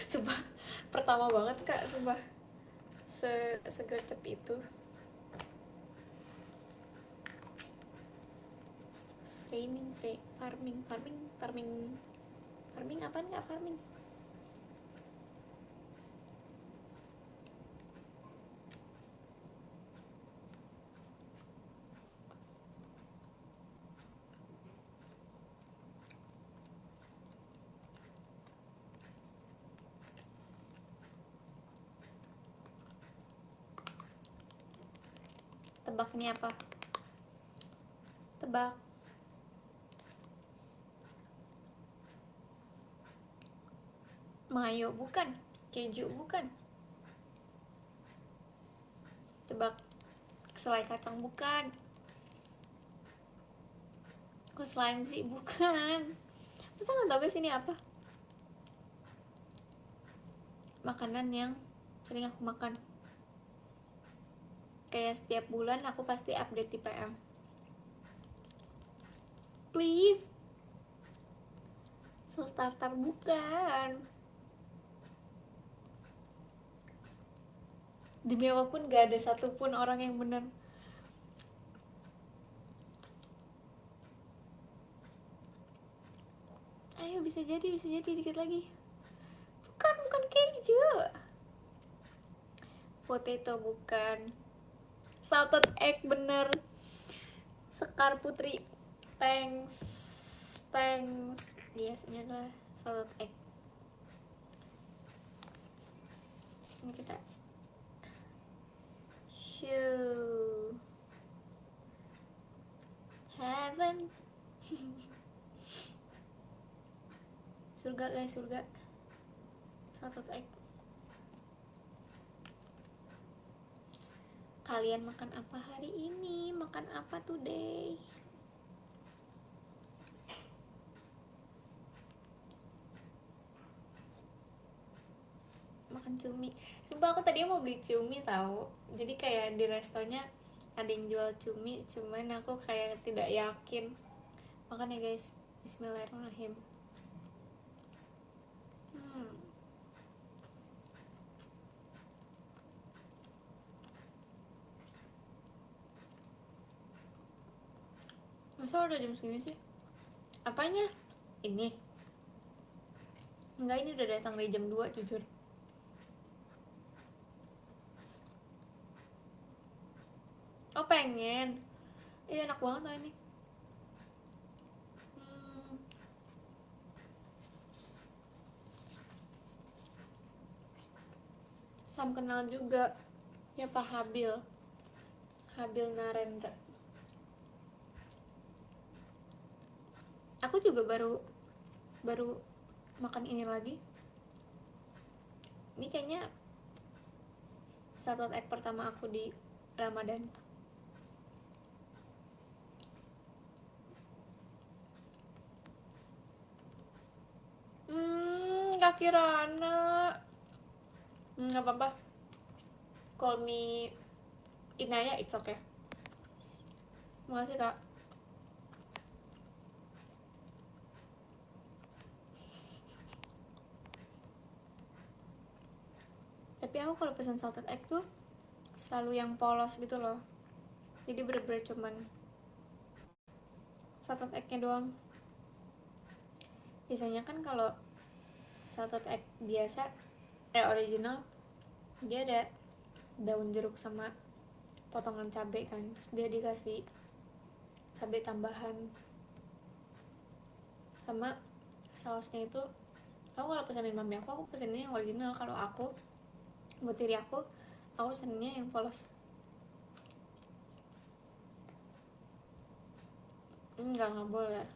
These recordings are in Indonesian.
Sumpah, pertama banget kak, sumpah segercep itu. Farming apa nggak farming? Tebak ini apa? Tebak. Mayo bukan, keju bukan. Tebak. Selai kacang bukan. Kok slime sih? Bukan. Masa nggak tahu guys ini apa? Makanan yang sering aku makan. Kayak setiap bulan aku pasti update di PM. Please. So starter bukan. Demi apapun gak ada satupun orang yang benar. Ayo bisa jadi dikit lagi. Bukan keju. Potato bukan. Salted egg bener. Sekar Putri. Thanks. Yes, ini adalah salted egg. Ini kita show heaven. Surga guys, surga. Salted egg. Kalian makan apa hari ini? Makan apa today? Makan cumi. Sumpah aku tadi mau beli cumi tahu. Jadi kayak di restonya ada yang jual cumi, cuman aku kayak tidak yakin. Makan ya guys. Bismillahirrahmanirrahim. Masa udah jam segini sih? Apanya? Ini? Enggak, ini udah datang dari jam 2 jujur. Oh pengen. Iya enak banget loh ini. Sam kenal juga. Ya Pak Habil. Habil Narendra. Aku juga baru makan ini lagi. Ini kayaknya salted egg pertama aku di Ramadan. Kaki Rana. Nggak apa-apa. Call me Inaya, it's okay. Makasih kak. Tapi aku kalau pesan salted egg tuh selalu yang polos gitu loh. Jadi bener-bener cuman salted egg-nya doang. Biasanya kan kalau salted egg biasa original dia ada daun jeruk sama potongan cabai kan, terus dia dikasih cabai tambahan sama sausnya itu. Aku kalau pesanin mami aku pesaninnya yang original. Kalau aku buat diri aku pesaninnya yang polos. Nggak boleh.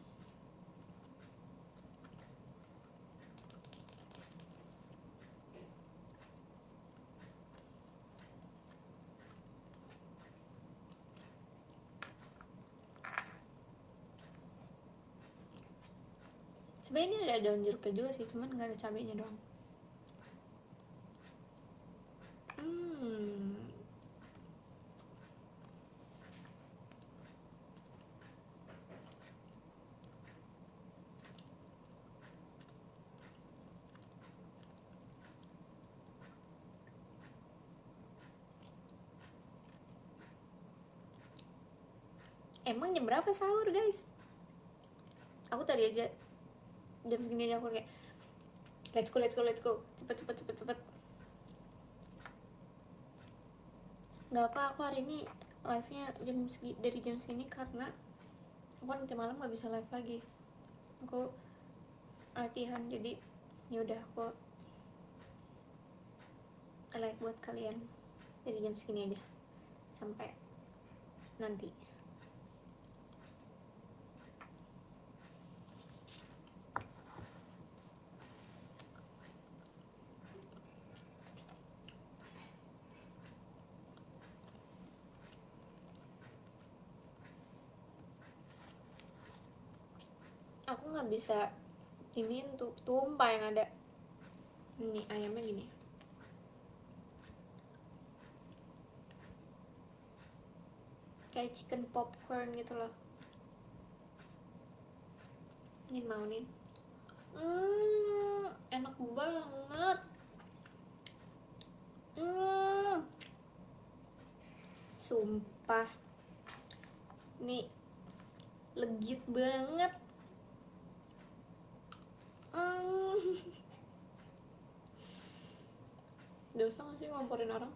Sebenarnya ini ada daun jeruknya juga sih, cuman nggak ada cabainya doang. Emang jam berapa sahur guys? Aku tadi aja jam segini aja aku kayak let's go cepet. Nggak apa, aku hari ini live nya dari jam segini karena aku nanti malam nggak bisa live lagi, aku latihan, jadi yaudah aku live buat kalian dari jam segini aja sampai nanti. Aku nggak bisa ini untuk tumpah yang ada. Ini ayamnya gini, kayak chicken popcorn gitu loh. Ini mau nih. Enak banget. Sumpah, nih legit banget. Dosa gak sih ngomporin orang?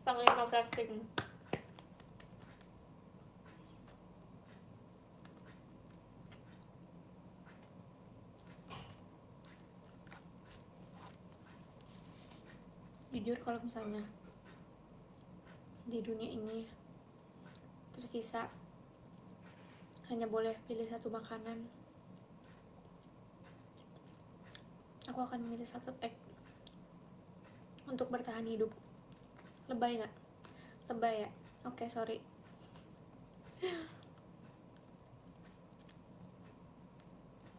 Panglima praktik. Jujur kalau misalnya di dunia ini tersisa hanya boleh pilih satu makanan, aku akan memilih satu egg untuk bertahan hidup. Lebay nggak? Lebay ya? Oke, sorry.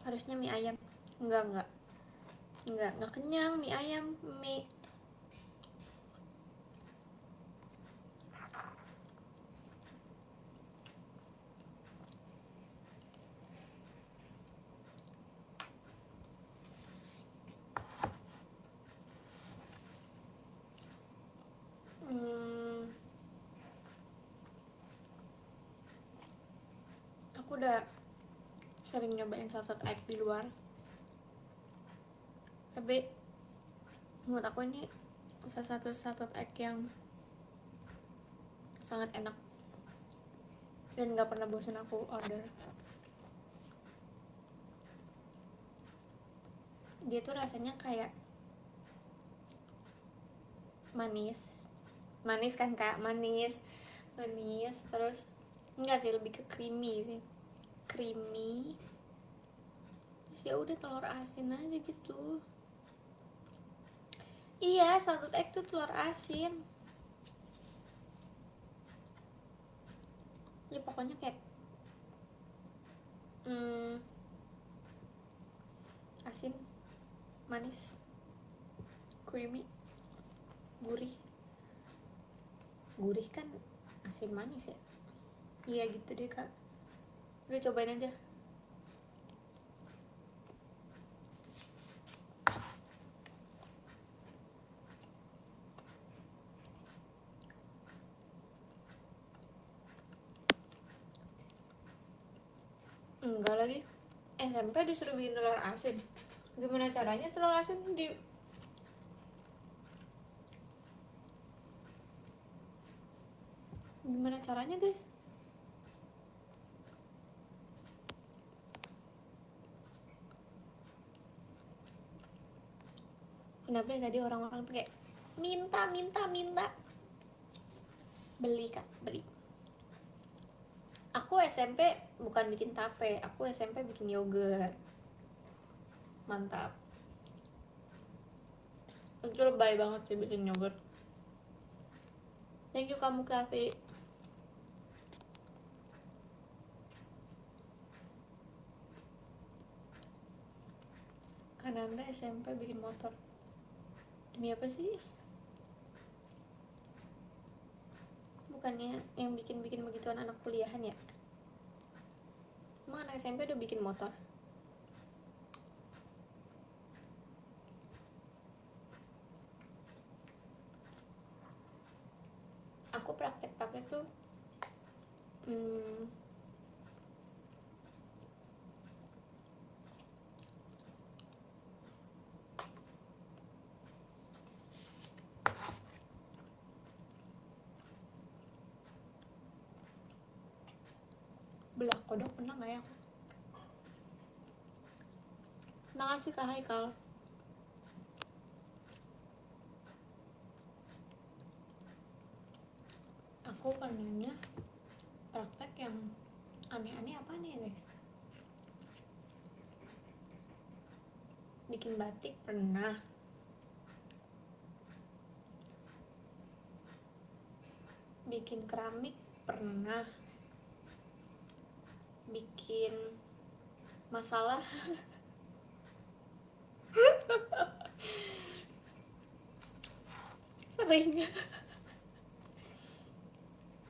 Harusnya mie ayam. Enggak kenyang mie ayam. Mie aku udah sering nyobain salted egg di luar, tapi menurut aku ini salah satu salted egg yang sangat enak dan nggak pernah bosan aku order. Dia tuh rasanya kayak manis kan kak, manis terus enggak sih, lebih ke creamy sih, creamy. Terus ya udah telur asin aja gitu. Iya, salted egg tuh telur asin. Ya pokoknya kayak asin, manis, creamy, gurih kan asin manis ya. Iya gitu deh kak, udah cobain aja. Enggak lagi, SMP disuruh bikin telur asin. Gimana caranya telur asin di gimana caranya guys? Kenapa ya tadi orang-orang tuh kayak minta beli kak, beli. Aku SMP bukan bikin tape, aku SMP bikin yogurt. Mantap. Itu lebay banget sih bikin yogurt. Thank you kamu Kavi. Kananda SMP bikin motor. Demi apa sih? Bukannya yang bikin begituan anak kuliahan ya? Emang anak SMP udah bikin motor? aku praktek-praktek tuh belah kodok pernah nggak ya? Makasih Kak Haikal. Aku pernahnya praktek yang aneh-aneh apa nih guys? Bikin batik pernah, bikin keramik pernah, bikin masalah sering.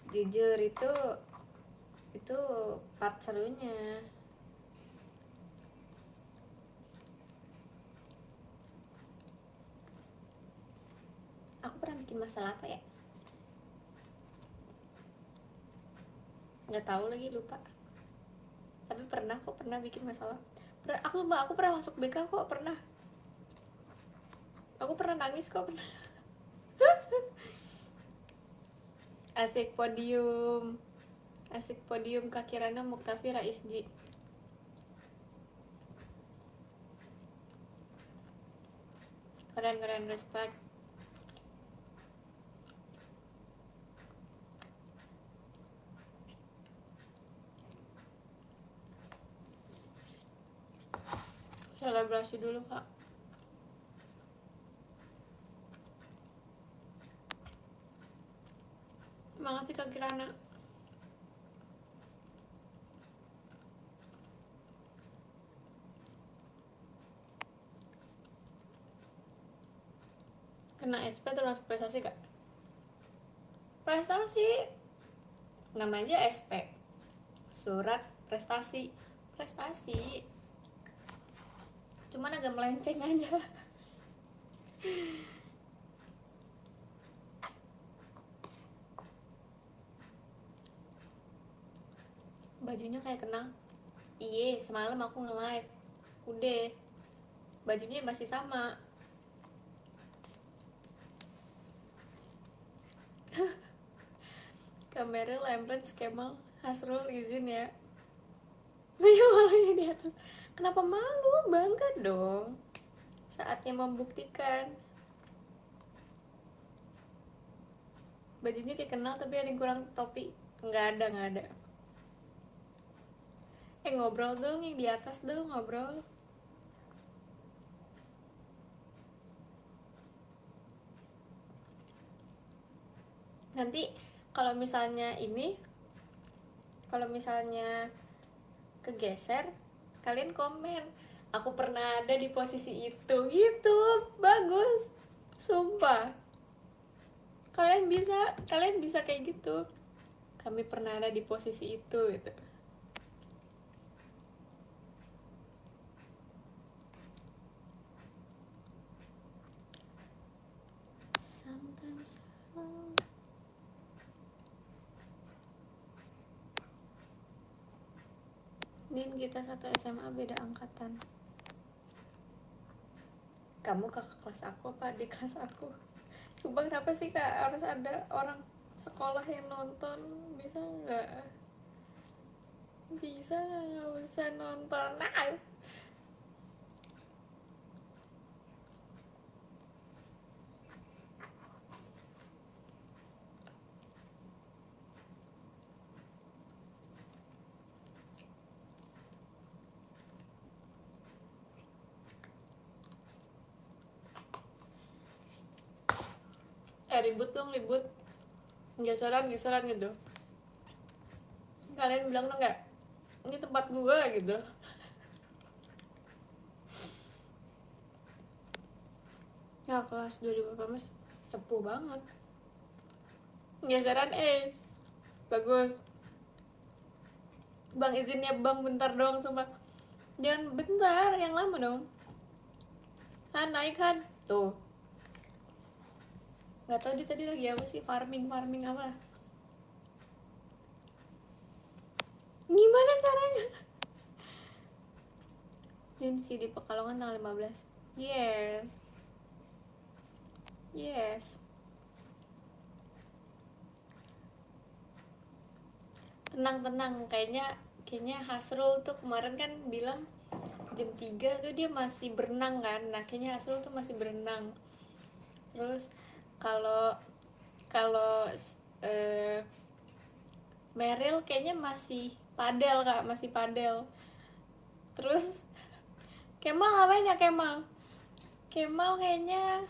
Jujur itu part serunya. Aku pernah bikin masalah apa ya? Nggak tahu lagi, lupa. Tapi pernah bikin masalah. Aku pernah masuk BK kok, pernah. Aku pernah nangis kok, pernah. Asik podium Kak Kirana Muktafira Isji. Keren, respect. Selebrasi dulu Kak. Makasih Kak Kirana. Kena SP termasuk prestasi Kak? Prestasi, namanya SP, surat prestasi. Cuman agak melenceng aja. Bajunya kayak kenang. Iye, semalam aku nge-live, udah bajunya masih sama. Kamera Lembrance Kemal Hasrul izin ya. Banyak malunya di atas. Kenapa malu? Bangga dong. Saatnya membuktikan. Bajunya kayak kenal tapi ada yang kurang topi. Nggak ada. Ngobrol dong yang di atas dong, ngobrol. Nanti kalau misalnya kegeser, kalian komen, aku pernah ada di posisi itu, gitu. Bagus, sumpah. Kalian bisa kayak gitu. Kami pernah ada di posisi itu, gitu. Sometimes Din, kita satu SMA beda angkatan. Kamu kakak kelas aku apa di kelas aku? Sumpah, kenapa sih Kak harus ada orang sekolah yang nonton? Bisa nggak? Bisa nggak usah nonton? Nah, ribut dong, geseran gitu. Kalian bilang dong nggak, ini tempat gue gitu. Ya kelas 2018 sepuh banget. Geseran bagus. Bang, izinnya bang bentar dong, sumpah. Jangan bentar, yang lama dong. Han, naik Han. Tuh. Nggak tahu dia tadi lagi apa sih, farming apa. Gimana caranya? Dan si di Pekalongan tanggal 15. Yes. Yes. Tenang, kayaknya Hasrul tuh kemarin kan bilang jam 3 tuh dia masih berenang kan. Nah, kayaknya Hasrul tuh masih berenang. Terus kalau kalau eh, Meryl kayaknya masih padel, Kak, masih padel. Terus Kemal ngapain ya Kemal? Kemal kayaknya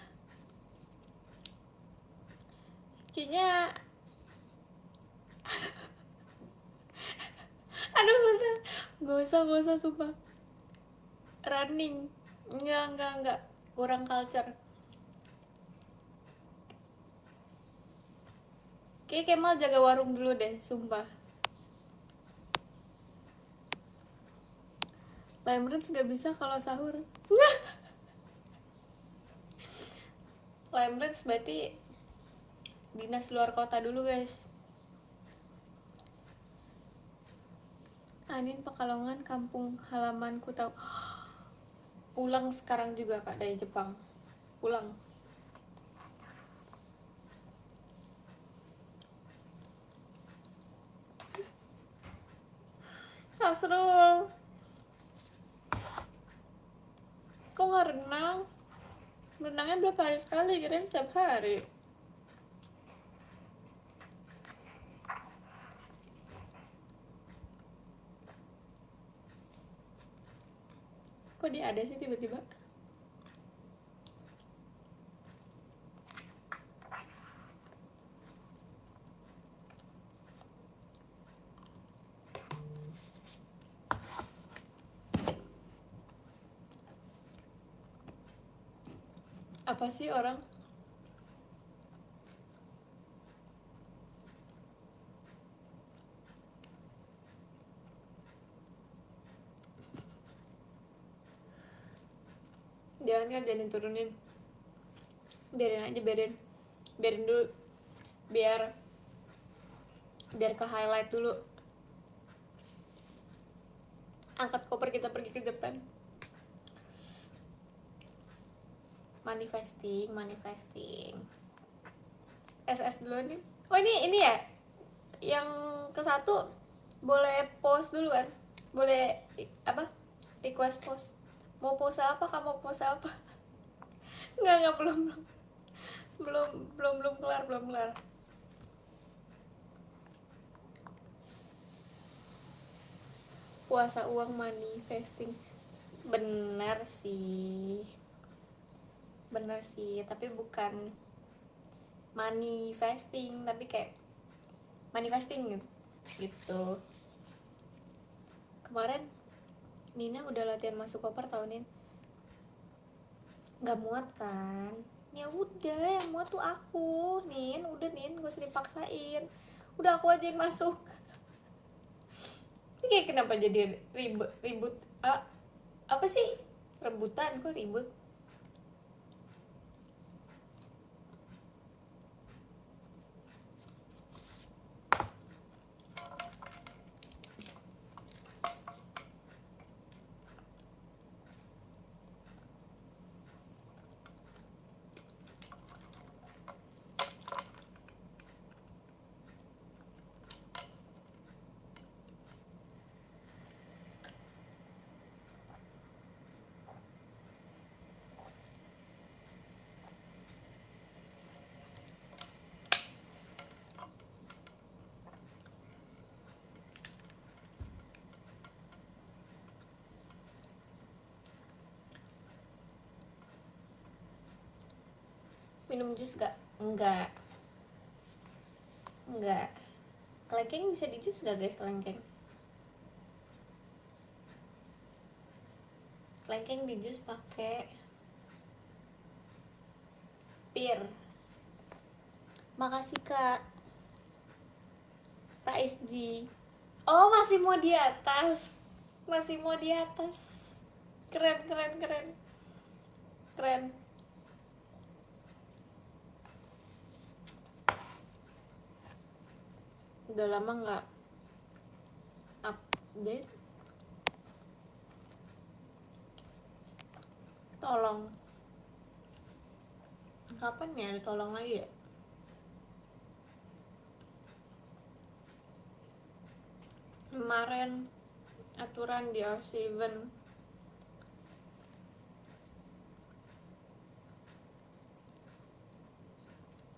aduh bentar, gak usah sumpah. Running. Enggak, kurang culture. Kayak Kemal jaga warung dulu deh, sumpah. Lemrits gak bisa kalau sahur. Lemrits berarti dinas luar kota dulu guys. Anin Pekalongan kampung halamanku tahu. Pulang sekarang juga Kak dari Jepang. Pulang. Asrul, kok nggak renang? Renangnya berapa hari sekali? Kirain setiap hari. Kok dia ada sih tiba-tiba? Apa sih orang? Jangan turunin. Biarin aja, biarin dulu. Biar ke highlight dulu. Angkat koper, kita pergi ke Jepang. Manifesting. SS dulu nih. Oh, ini ya yang ke satu. Boleh post dulu kan? Boleh apa, request post. Mau pose apa? Kamu mau pose apa? Nggak, belum kelar. Puasa uang manifesting. Bener sih, tapi bukan manifesting, tapi kayak manifesting gitu. Kemarin Nina udah latihan masuk koper tahun ini. Nggak muat kan? Ya udah, yang muat tuh aku. Udah gak usah dipaksain. Udah, aku aja yang masuk. Ini kayak kenapa jadi ribut? Apa sih? Rebutan, kok ribut? Minum jus gak? Enggak. Kelengkeng bisa di jus gak guys? Kelengkeng di jus pakai pir. Makasih Kak Raisji. Oh, masih mau di atas. Keren. Udah lama nggak up Jadi tolong, kapan ya ditolong lagi ya? Kemarin aturan di R7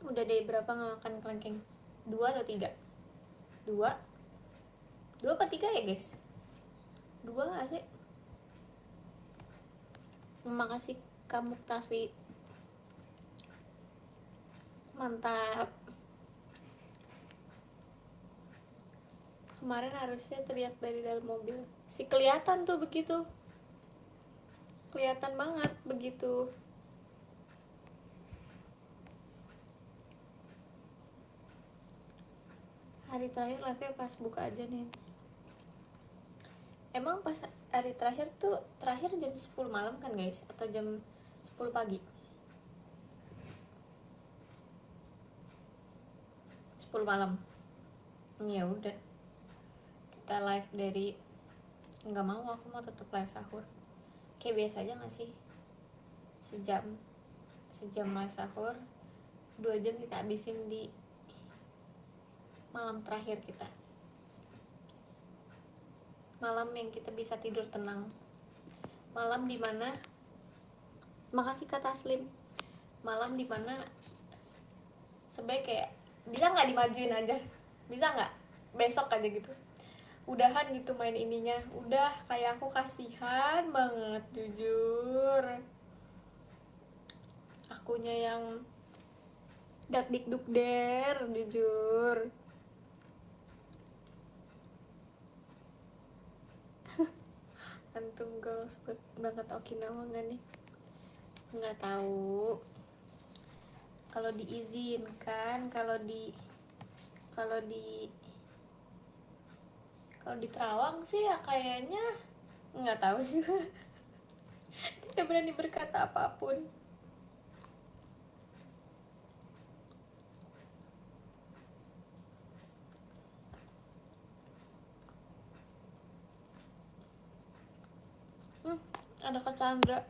udah dari berapa nggak makan kelengkeng? 2 atau 3? 2 apa 3 ya guys? 2 nggak sih? Makasih kamu Tafi, mantap. Kemarin harusnya teriak dari dalam mobil, si kelihatan tuh begitu, kelihatan banget begitu. Hari terakhir live pas buka aja nih. Emang pas hari terakhir tuh terakhir jam 10 malam kan guys, atau jam 10 pagi? 10 malam. Ya udah, kita live dari, nggak mau, aku mau tetap live sahur kayak biasa aja nggak sih? Sejam live sahur, 2 jam kita habisin di malam terakhir kita, malam yang kita bisa tidur tenang, malam dimana, makasih kata Slim, malam dimana sebaik kayak bisa nggak dimajuin aja, bisa nggak besok aja gitu, udahan gitu main ininya, udah kayak aku kasihan banget jujur, akunya yang dak dik duk der jujur. Antum girls berangkat Okinawa nggak nih? Nggak tahu, kalau diizinkan, kalau di kalau di Terawang sih ya kayaknya nggak tahu juga. Tidak berani berkata apapun. Ada Kak Chandra.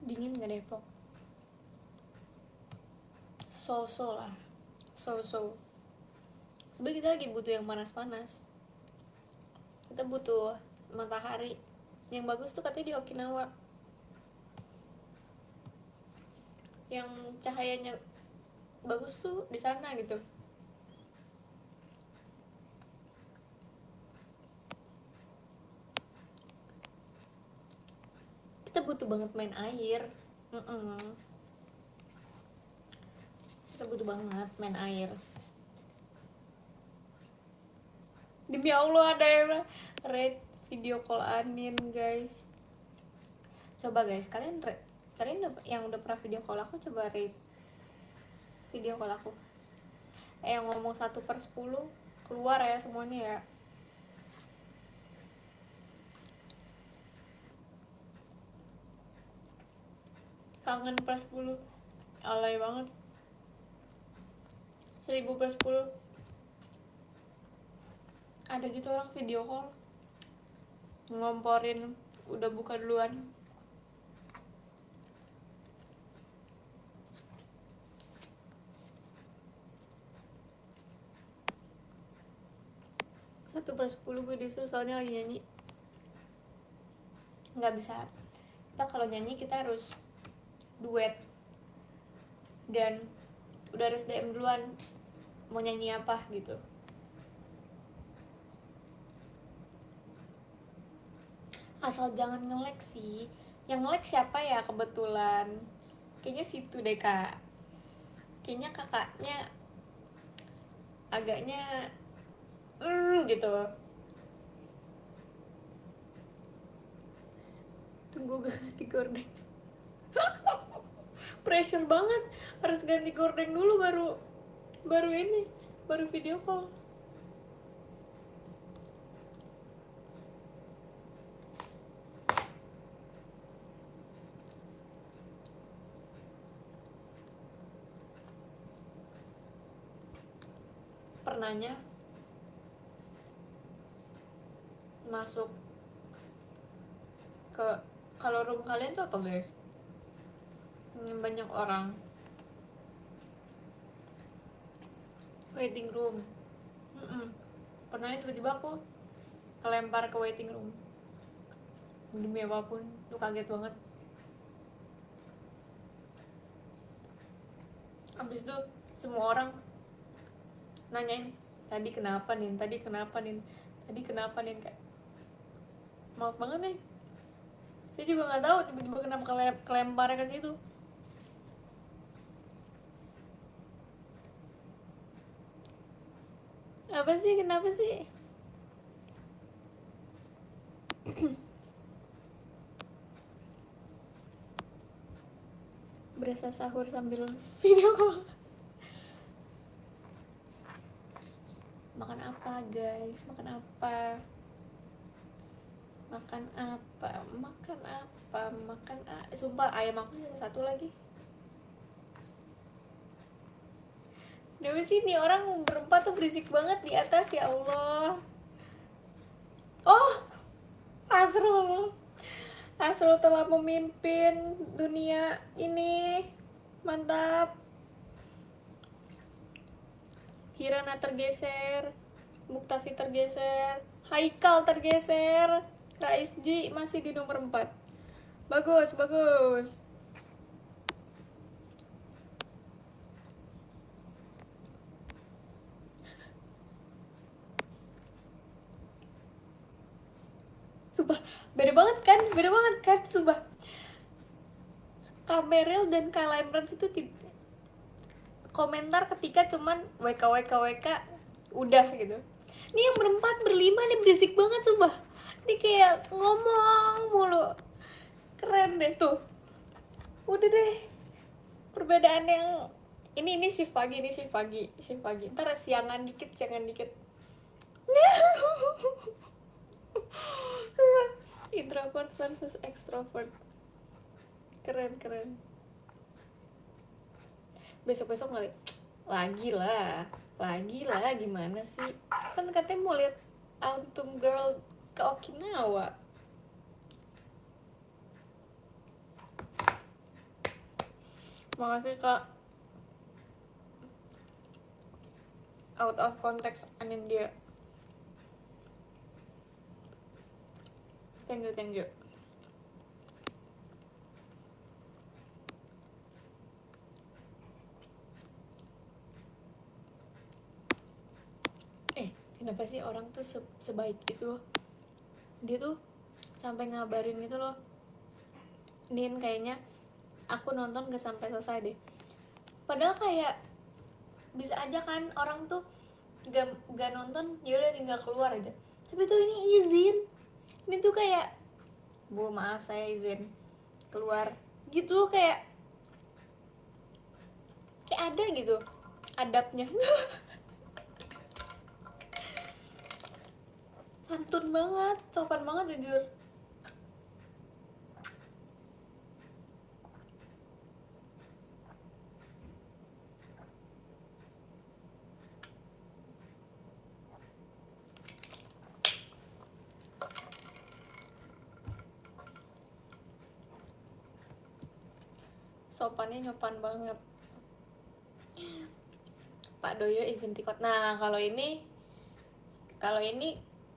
Dingin nggak Depok? So-so lah, so-so. Sebenarnya kita lagi butuh yang panas-panas. Kita butuh matahari. Yang bagus tuh katanya di Okinawa, yang cahayanya bagus tuh di sana gitu. Kita butuh banget main air. Kita butuh banget main air. Demi Allah ada yang rate video call Anin guys. Coba guys, kalian yang udah pernah video call aku, coba rate video call aku. Yang ngomong 1/10 keluar ya semuanya ya. Kangen /10, alay banget. 1000/10 ada gitu orang video call ngomporin udah buka duluan. Satu per 10 gue disuruh soalnya lagi nyanyi. Nggak bisa, kita kalau nyanyi kita harus duet, dan udah harus DM duluan mau nyanyi apa gitu. Asal jangan nge-lag sih. Yang nge-lag siapa ya kebetulan? Kayaknya situ deh kak. Kayaknya kakaknya agaknya gitu. Tunggu ganti gorden. Pressure banget, harus ganti gorden dulu baru ini. baru video call. Pernahnya masuk ke, kalau room kalian tuh apa guys, banyak orang, waiting room. Pernah tiba-tiba aku kelempar ke waiting room, demi apapun tuh kaget banget. Abis itu semua orang nanyain, tadi kenapa nih, tadi kenapa nih, tadi kenapa nih, kayak maaf banget nih, saya juga nggak tahu tiba-tiba kenapa kelemparnya ke situ. Apa sih, kenapa sih? Berasa sahur sambil video call. Makan apa guys, makan apa, makan apa, makan apa, makan sumpah ayam aku satu lagi. Dewi sih, nih orang berempat tuh berisik banget di atas, ya Allah. Oh, Asrul telah memimpin dunia ini, mantap. Hirana tergeser, Muktafi tergeser, Haikal tergeser, Raisji masih di nomor 4. Bagus, bagus. Sumpah, beda banget kan, sumpah. Kameril dan Kyle Emrans itu komentar ketika cuman WK udah gitu. Ini yang berempat berlima nih berisik banget, sumpah. Ini kayak ngomong mulu. Keren deh tuh. Udah deh. Perbedaan yang ini shift pagi, Ntar siangan dikit. Introvert versus extrovert. Keren. Besok lagi lah, gimana sih, kan katanya mau lihat Autumn Girl ke Okinawa. Makasih kak, out of context anin dia. Thank you. Kenapa sih orang tuh sebaik itu? Dia tuh sampai ngabarin gitu loh, Din kayaknya aku nonton gak sampai selesai deh. Padahal kayak bisa aja kan orang tuh gak nonton, yaudah tinggal keluar aja. Tapi tuh ini izin, ini tuh kayak, Bu maaf saya izin keluar gitu, kayak ada gitu adabnya. Santun banget, sopan banget jujur. Sopannya nyopan banget. Pak Doyo izin record. Nah kalau ini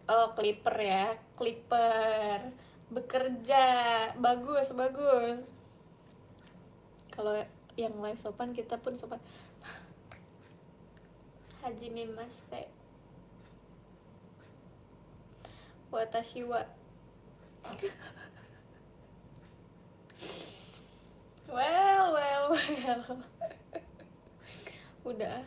oh Clipper ya, Clipper bekerja bagus. Kalau yang live sopan, kita pun sopan. Haji Mimaste Watashi wa well udah.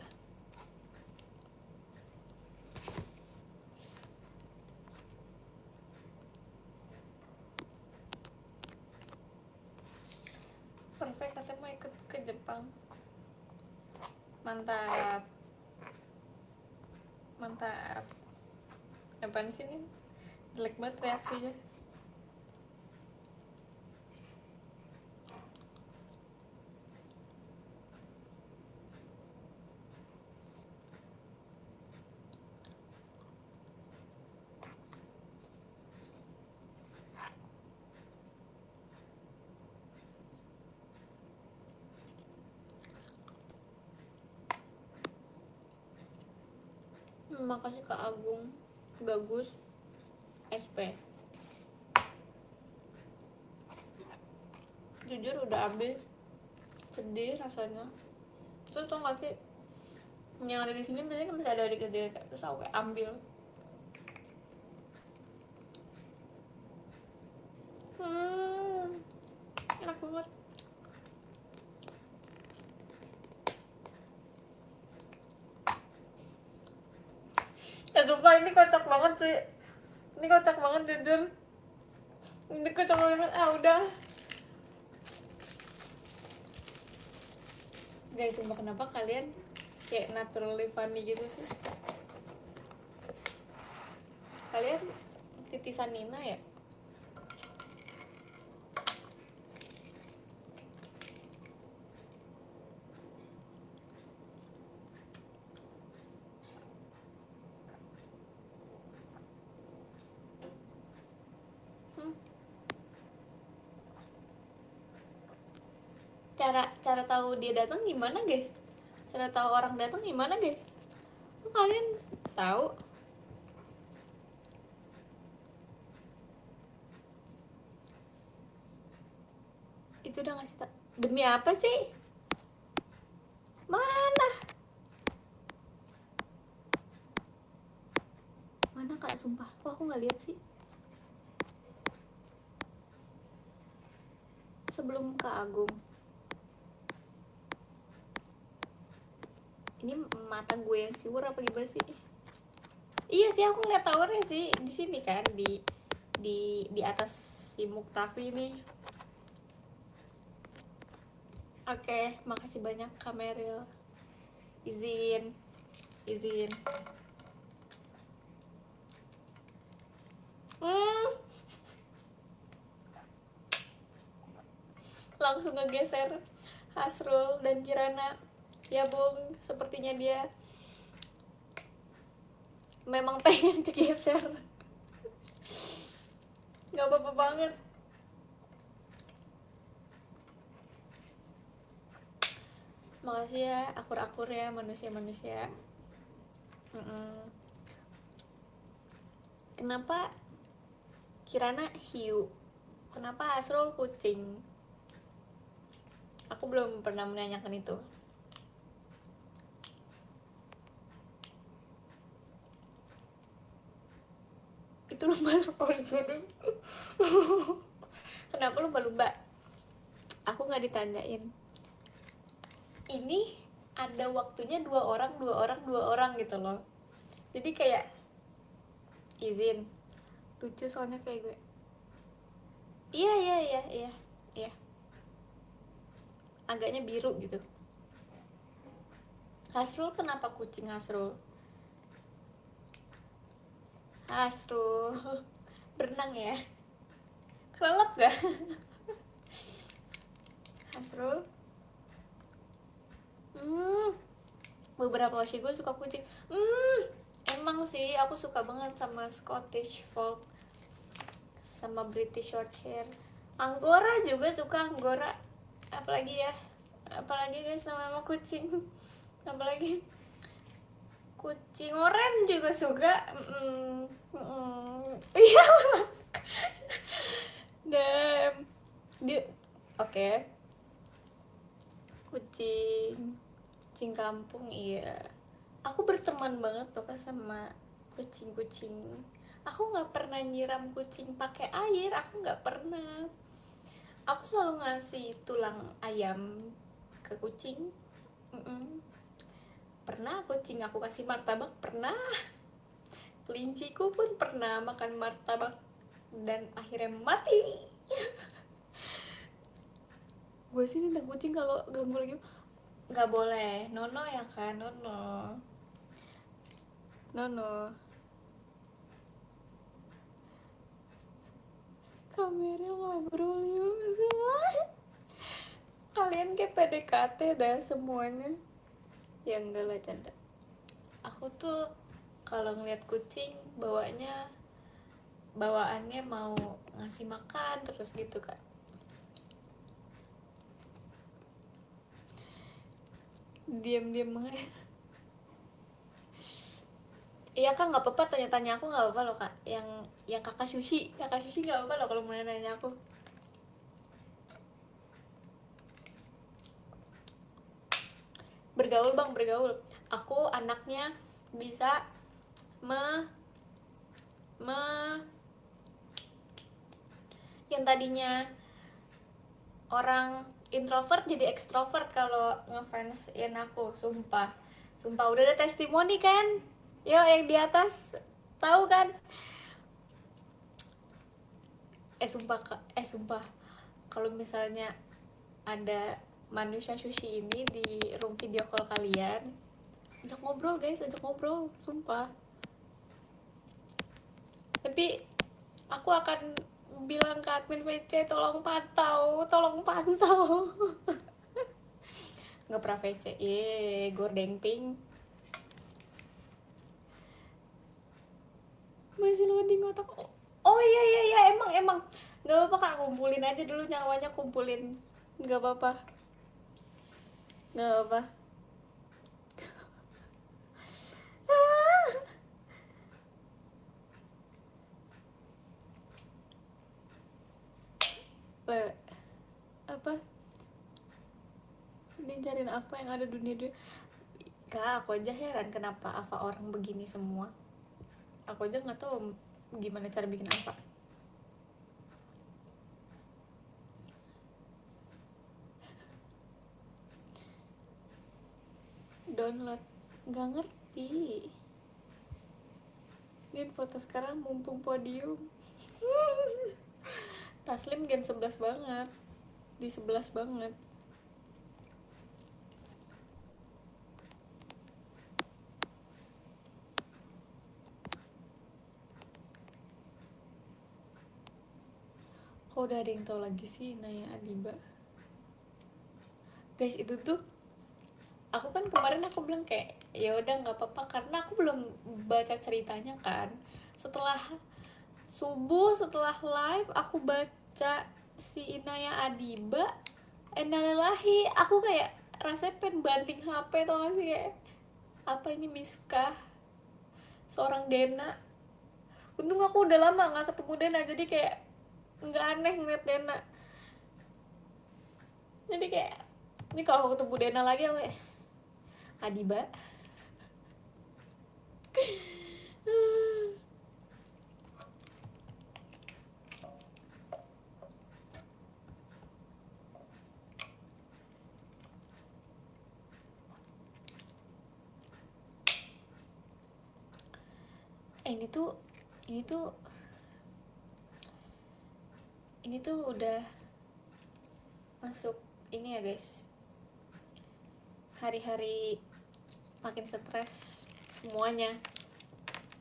Perfect, katanya mau ikut ke Jepang. Mantap. mantap. Apaan sih ini? Jelek banget reaksinya. Makasih Kak Agung. Bagus. SP. Jujur udah habis. Sedih rasanya. Terus tau gak sih, yang ada di sini biasanya kan masih ada di gede, terus aku kayak ambil. Enak banget. Sumpah ini kocak banget sih. Ini kocak banget jujur. Ini kocak banget. Udah. Guys, sumpah kenapa kalian kayak naturally funny gitu sih? Kalian titisan Nina ya? Cara tahu dia datang gimana guys? Cara tahu orang datang gimana guys? Kok kalian tahu? Itu udah ngasih tau. Demi apa sih? Mana? Mana Kak, sumpah. Kok aku nggak lihat sih? Sebelum Kak Agung. Ini mata gue yang siwur apa gimana sih? Iya sih, aku ngeliat towernya sih di sini kan, di atas si Muktafi ini. Oke, makasih banyak Kak Meryl. Izin. Langsung ngegeser Hasrul dan Kirana. Ya Bung, sepertinya dia memang pengen kegeser. Gak apa-apa banget. Makasih ya, akur-akur ya manusia-manusia. Kenapa Kirana hiu? Kenapa Hasrul kucing? Aku belum pernah menanyakan itu. Itu lumba-lumba. Kenapa lumba-lumba? Aku nggak ditanyain. Ini ada waktunya 2 orang gitu loh. Jadi kayak izin. Lucu soalnya kayak gue. Iya. Agaknya biru gitu. Hasrul kenapa kucing Hasrul? Berenang ya? Kelelep gak? Hasrul? Beberapa Aussie gue suka kucing. Emang sih aku suka banget sama Scottish Fold sama British Shorthair. Angora juga suka, Angora. Apalagi guys, nama kucing. Apalagi kucing oranye juga suka. Iya. Damn. Dia oke. Kucing kampung, iya. Aku berteman banget tuh sama kucing-kucing. Aku nggak pernah nyiram kucing pakai air, aku nggak pernah. Aku selalu ngasih tulang ayam ke kucing. Pernah kucing aku kasih martabak, pernah. Kelinciku pun pernah makan martabak dan akhirnya mati. Gue sini ada kucing kalau ganggu lagi nggak boleh, Nono ya kan, Nono. no. Kamera ngobrol yuk. Kalian kayak PDKT dah semuanya. Ya enggak lah, canda. Aku tuh kalau ngeliat kucing bawaannya mau ngasih makan terus gitu kan. Diam-diam aja. Iya kan, nggak apa-apa tanya-tanya aku, nggak apa-apa loh kak. Yang kakak sushi nggak apa-apa loh kalau mau nanya aku. Bergaul bang, bergaul. Aku anaknya bisa me me yang tadinya orang introvert jadi ekstrovert kalau ngefansin aku, sumpah udah ada testimoni kan. Yo yang di atas tahu kan. Sumpah kalau misalnya ada manusia sushi ini di room video call kalian, ajak ngobrol guys, ajak ngobrol, sumpah. Tapi aku akan bilang ke admin VC, tolong pantau. Nggak pernah VC, gordeng pink. Masih loading otak. Oh iya, emang nggak apa-apa kak, kumpulin aja dulu nyawanya, kumpulin, nggak apa-apa, nggak apa-apa. Apa dia cariin apa yang ada dunia kak? Aku aja heran kenapa apa orang begini semua. Aku aja nggak tahu gimana cara bikin apa. Download, nggak ngerti. Ini foto sekarang mumpung podium. Taslim gen 11 banget, di 11 banget. Kok udah ada yang tahu lagi sih Naya Adiba? Guys, itu tuh aku kan kemarin aku bilang kayak ya udah nggak apa-apa karena aku belum baca ceritanya kan. Setelah subuh, setelah live aku baca si Inaya Adiba, innalillahi, aku kayak rasanya pengen banting HP tau gak sih, kayak apa ini Miskah, seorang Dena. Untung aku udah lama nggak ketemu Dena jadi kayak nggak aneh ngeliat Dena. Jadi kayak ini kalau aku ketemu Dena lagi aku kayak Adiba. Ini tuh ini tuh ini tuh udah masuk ini ya guys, hari-hari makin stres semuanya.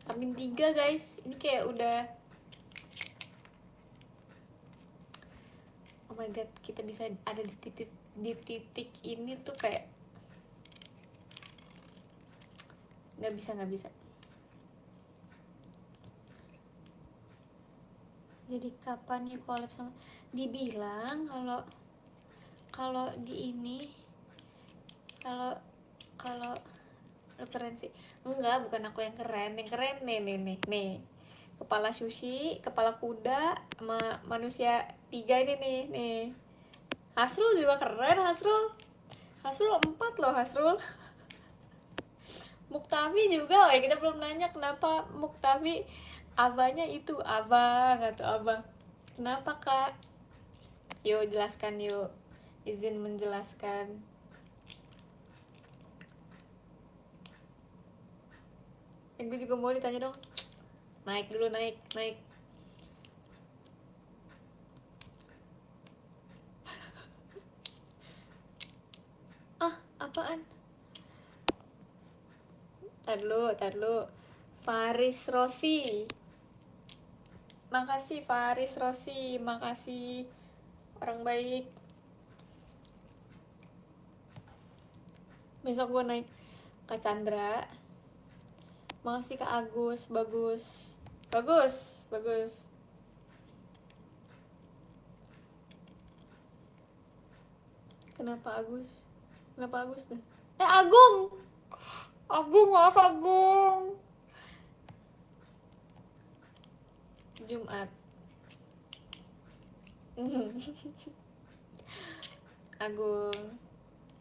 Amin 3 guys, ini kayak udah, oh my god, kita bisa ada di titik ini tuh kayak nggak bisa. Jadi kapan yuk collab sama, dibilang kalau di ini, kalau lu keren sih. Enggak, bukan aku yang keren nih kepala sushi, kepala kuda, sama manusia 3 ini nih. Hasrul juga keren. Hasrul 4 loh. Muktafi juga, kita belum nanya kenapa Muktafi abahnya itu abah, nggak tuh abah, kenapa kak? Yuk jelaskan yuk, izin menjelaskan. Gue juga mau ditanya dong. Naik dulu, naik. Ah, apaan? Tar dulu. Faris Rossi. Makasih Faris Rossi, makasih orang baik. Besok gue naik Kak Chandra. Makasih Kak Agus, bagus. Bagus, bagus. Kenapa Agus? Kenapa Agus deh? Agung! Agung, maaf Agung. Jumat. Agung.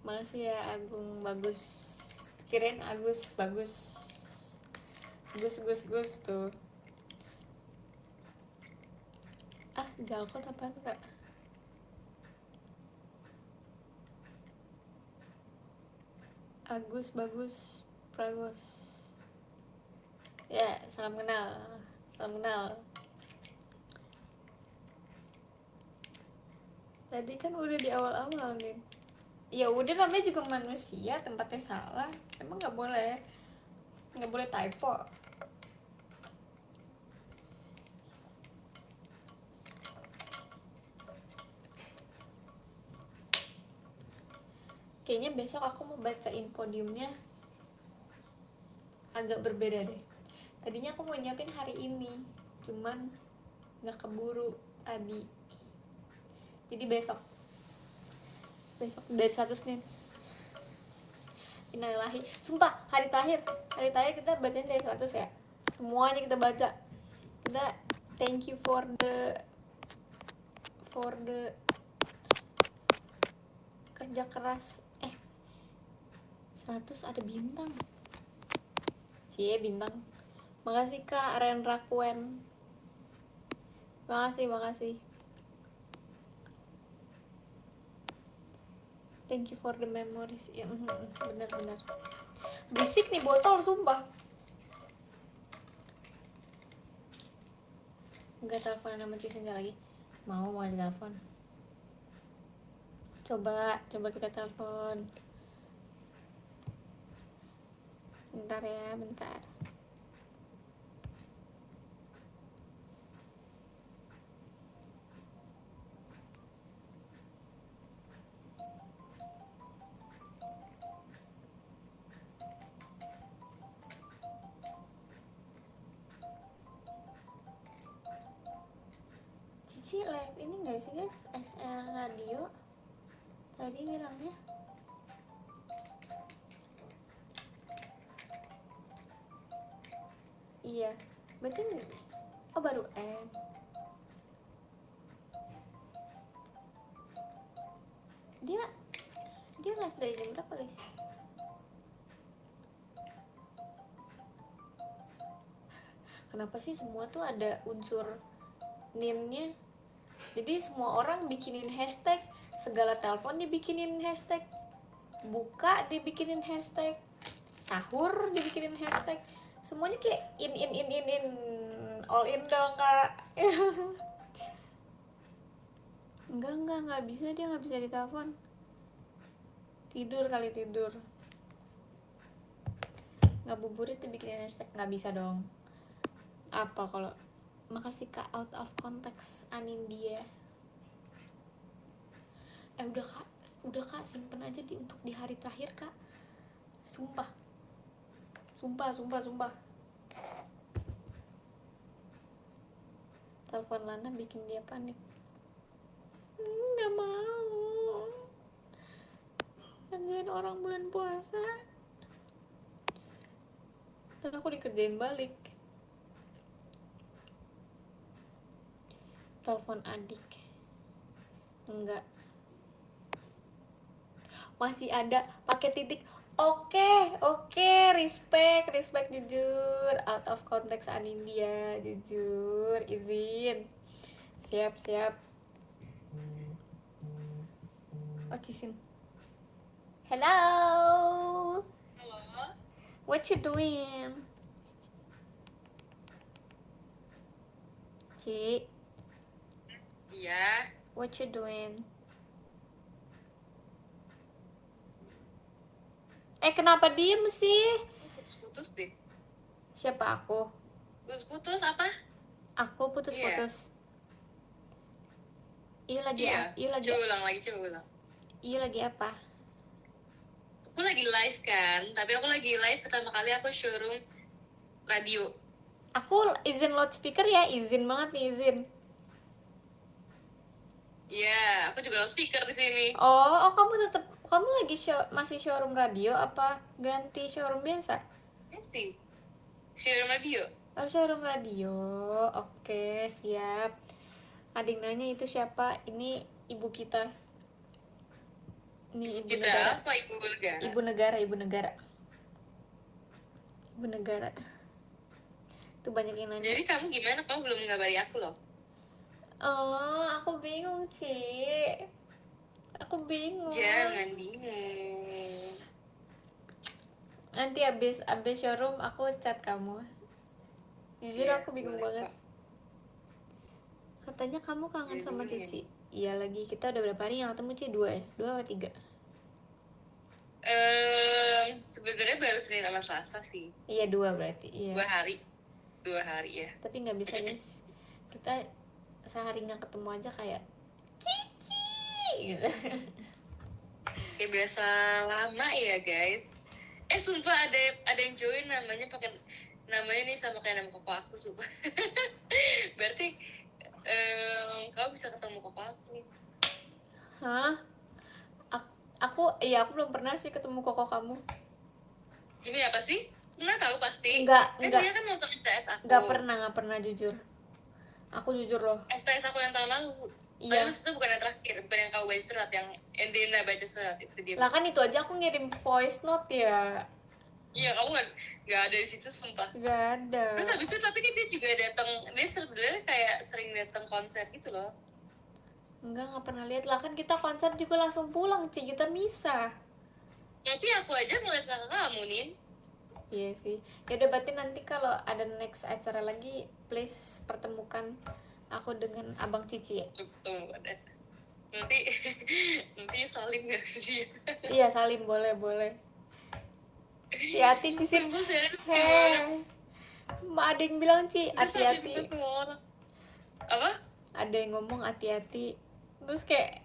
Makasih ya Agung, bagus. Kirain Agus, bagus. Gus tuh. Jalkot apaan Kak? Agus, bagus, Pragos. Ya, salam kenal. Salam kenal. Tadi kan udah di awal-awal nih. Ya udah, namanya juga manusia, tempatnya salah. Emang nggak boleh typo. Kayaknya besok aku mau bacain podiumnya agak berbeda deh. Tadinya aku mau nyiapin hari ini, cuman nggak keburu tadi. Jadi besok dari 1 Senin. Innalillahi. Sumpah, hari terakhir kita bacain dari 100 ya. Semuanya kita baca. Kita thank you for the kerja keras. 100 ada bintang. Bintang. Makasih Kak Ren Rakuen. Makasih. Thank you for the memories. Ya, bener. Bisik nih botol, sumpah. Enggak telepon sama Cisinja lagi. Mau ditelepon. Coba kita telepon. Bentar ya, bentar. Cici live ini gak sih guys? SR Radio tadi bilangnya. Iya, berarti baru end. Dia live dari jam berapa guys? Kenapa sih semua tuh ada unsur ninnya? Jadi semua orang bikinin hashtag, segala telepon dibikinin hashtag, buka dibikinin hashtag, sahur dibikinin hashtag, semuanya kayak in all in dong Kak. Enggak bisa, dia nggak bisa ditelepon. Tidur. Ngabuburit tuh bikinin hashtag, nggak bisa dong. Apa kalau makasih Kak out of context Anindya. Udah Kak, simpen aja untuk di hari terakhir Kak. Sumpah. Telepon Lana bikin dia panik. Nggak mau. Kerjain orang bulan puasa. Dan aku dikerjain balik. Telepon adik. Enggak. Masih ada pakai titik. Oke, respect jujur. Out of context Anindya, jujur, izin. Siap. Cisin. Hello. What you doing? Ci. Iya. What you doing? Kenapa diem sih? Putus deh. Siapa aku? Putus apa? Aku putus-putus. Iya lagi Iya. iya lagi Coba ulang lagi, coba ulang. iya lagi apa? Aku lagi live kan, tapi aku lagi live pertama kali aku showroom radio. Aku izin loudspeaker ya, izin banget nih, izin. Iya, aku juga loudspeaker di sini. Oh, kamu lagi masih showroom radio apa ganti showroom biasa? Ya sih, showroom radio. Oh, showroom radio. Oke, siap. Adik nanya itu siapa? Ini ibu kita. Ini ibu Kita negara. apa, ibu negara? Ibu negara, ibu negara. Ibu negara. Itu banyak yang nanya. Jadi kamu gimana? Kamu belum ngabari aku loh. Oh, aku bingung, Ci. Aku bingung. Jangan bingung. Nanti abis showroom aku chat kamu. Jujur Iya, aku bingung boleh, banget. Kak. Katanya kamu kangen Jadi sama bingung ya. Cici. Iya lagi, kita udah berapa hari yang ketemu, Ci? 2 ya? 2 atau 3? Sebenarnya baru Senin sama Selasa sih. Iya, 2 berarti. Iya. 2 hari ya. Tapi nggak bisa, guys. Kita sehari nggak ketemu aja kayak Cici gitu. Kayak biasa lama ya guys. Sumpah ada yang join namanya nih sama kayak nama koko aku, sumpah. Berarti kau bisa ketemu koko aku. Hah? Aku belum pernah sih ketemu koko kamu. Ini apa sih? Pernah tahu pasti? Enggak. Dia kan nonton STS aku. Nggak pernah jujur. Aku jujur loh. STS aku yang tahun lalu. Iya. Maksudnya bukan yang terakhir, bukan yang kau baca surat, yang Endina baca surat itu dia. Lah kan itu aja aku ngirim voice note ya. Iya, kamu nggak ada di situ, sumpah. Nggak ada. Terus habis itu tapi kan dia juga datang, dia sebenarnya kayak sering datang konser gitu loh. Nggak pernah lihat. Lah kan kita konser juga langsung pulang, Ci. Kita misah. Tapi aku aja ngeliat kakak kamu, Nin. Iya sih. Ya udah, berarti nanti kalau ada next acara lagi, please pertemukan aku dengan Abang Cici ya. Tunggu, ada. Nanti salim gak ke dia? Iya, salim, boleh. Hati-hati, Cici. Hei. Ada yang bilang, Ci, hati-hati. Apa? Ada yang ngomong hati-hati. Terus kayak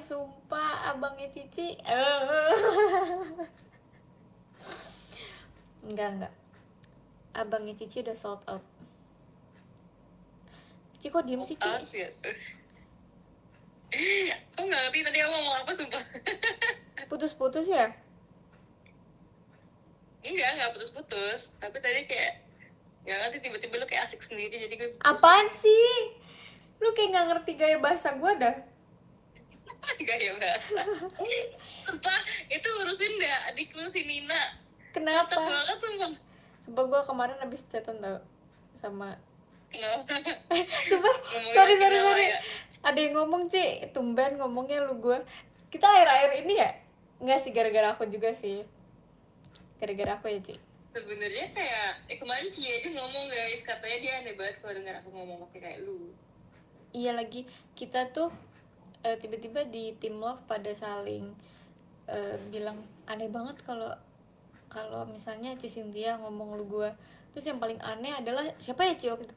sumpah abangnya Cici. Enggak. Abangnya Cici udah sold out. Cici kok diem sih, Ci? Aku gak ngerti tadi aku ngomong apa, sumpah. Putus-putus ya? Enggak putus-putus. Tapi tadi kayak gak ngerti, tiba-tiba lu kayak asik sendiri, jadi gue Apaan sih? Lu kayak gak ngerti gaya bahasa gue dah. Gaya bahasa. Sumpah, itu urusin dah adik lu si Nina. Kenapa? Kocak banget, sumpah. Sumpah gue kemarin abis chatan tau sama Sumpah, sorry. Ada yang ngomong, Ci, tumben ngomongnya lu gue. Kita akhir-akhir ini ya? Enggak sih, gara-gara aku juga sih. Gara-gara aku ya, Ci. Sebenarnya kayak kemarin Ci aja ngomong, guys, katanya dia aneh banget kalau denger aku ngomong pakai kayak lu. Iya lagi, kita tuh tiba-tiba di Team Love pada saling bilang aneh banget kalau misalnya Ci Cynthia ngomong lu gue. Terus yang paling aneh adalah siapa ya, Ci, waktu itu?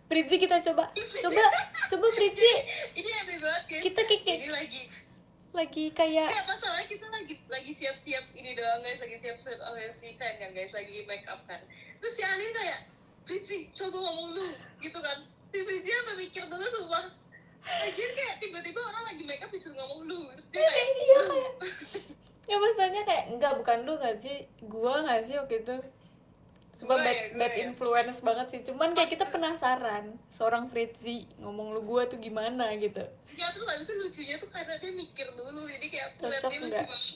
Fritzi kita coba Fritzi. Ini aneh banget, guys. Kita kayak ini lagi kayak masalahnya kita lagi siap-siap ini doang, guys, lagi siap-siap OSC kan guys, lagi make up kan. Terus si Anin kayak, Fritzi coba ngomong lu gitu kan. Si Fritzi apa mikir dulu, sumpah. Lagi kayak tiba-tiba orang lagi make up disuruh ngomong lu, terus dia kayak kayak ya maksudnya kayak enggak, bukan lu nggak sih, gua nggak sih waktu itu. Sebab bad influence banget sih. Cuman kayak kita penasaran seorang Fritzi ngomong lu gua tuh gimana gitu. Ya terus habis itu lucunya tuh karena dia mikir dulu, jadi kayak aku liat dia lucu banget.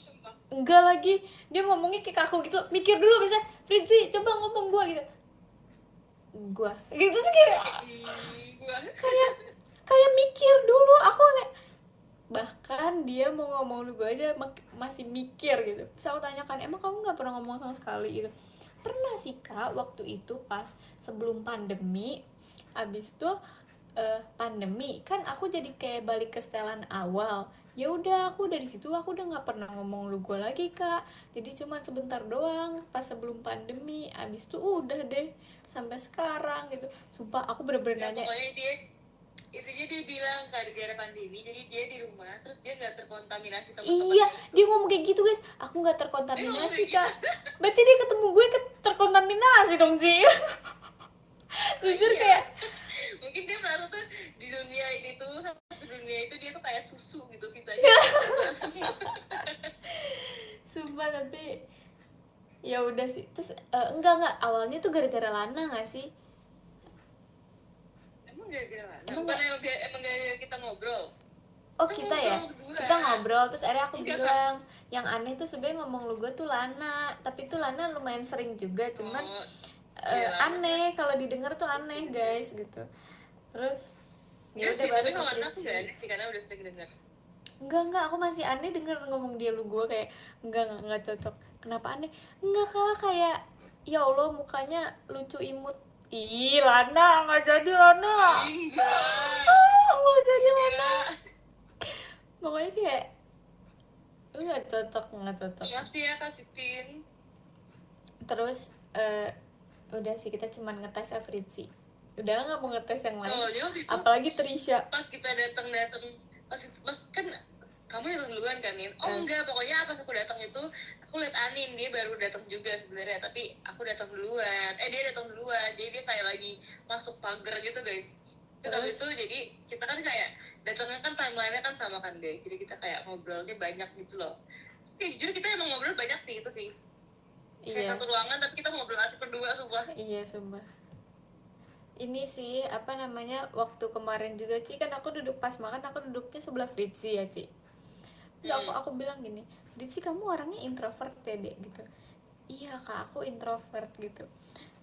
Enggak lagi, dia ngomongnya kayak kaku gitu, mikir dulu bisa, Fritzi coba ngomong gua gitu sih, kayak mikir dulu. Aku kayak, bahkan dia mau ngomong lu gua aja masih mikir gitu. Terus aku tanyakan, emang kamu nggak pernah ngomong sama sekali gitu? Pernah sih, Kak, waktu itu pas sebelum pandemi. Abis itu pandemi kan aku jadi kayak balik ke setelan awal. ya udah aku dari situ aku udah nggak pernah ngomong lu gue lagi kak, jadi cuman sebentar doang pas sebelum pandemi, abis itu udah deh sampai sekarang gitu. Sumpah aku bener-bener Ya nanya. pokoknya dia intinya dia bilang gara-gara pandemi jadi dia di rumah terus dia nggak terkontaminasi Iya, teman-temannya itu. dia ngomong kayak gitu guys, aku nggak Dia ngomong terkontaminasi kayak gitu. kak. Berarti dia ketemu gue terkontaminasi dong Ci. Nah, Jujur iya. kayak Mungkin dia merasa tuh di dunia ini tuh, satu dunia itu dia tuh kayak susu gitu, sisanya tuh enggak semua. sumpah. Tapi ya udah sih. Terus enggak awalnya tuh gara-gara Lana nggak sih? Emang gara-gara mana? Emang Bukan nggak? emang gara-gara kita ngobrol. Oh Kita kita ya, ngobrol berdua. kita ngobrol terus akhirnya aku Enggak kan? bilang yang aneh tuh sebenarnya ngomong lu gue tuh Lana, tapi tuh Lana lumayan sering juga, cuman Oh, iya lama kan. aneh kalau didengar tuh aneh guys gitu. Terus ya Enggak udah sih, baru tapi ke kalau anak aku Fritzi. enggak aneh sih karena udah sering denger. Enggak aku masih aneh denger ngomong dia lu gue, kayak enggak cocok. Kenapa aneh? Enggak kalah kayak ya Allah mukanya lucu imut. Ih Lana nggak jadi Lana. Enggak. Nggak jadi Lana. Ya, Pokoknya kayak nggak cocok. makasih ya Kak Titin. Terus udah sih kita cuman ngetes Fritzi, udah nggak mau ngetes yang lain, Oh, jadi waktu itu apalagi Trisha. pas kita datang pas kan kamu datang duluan kan Nin? Oh Eh. enggak, pokoknya pas aku datang itu aku liat Anin, dia baru datang juga sebenarnya, tapi aku datang duluan, dia datang duluan, jadi dia kayak lagi masuk pagar gitu guys. Terus habis itu jadi kita kan kayak datangnya kan timelinenya kan sama kan guys, jadi kita kayak ngobrolnya banyak gitu loh. Terus jujur kita emang ngobrol banyak sih itu sih. Kayak Iya satu ruangan tapi kita ngobrol asik berdua sumpah. iya sumpah. Ini sih apa namanya, waktu kemarin juga Ci kan aku duduk pas makan, aku duduknya sebelah Fritzi ya Ci. Terus aku bilang gini, Fritzi kamu orangnya introvert ya dek gitu. Iya kak aku introvert gitu.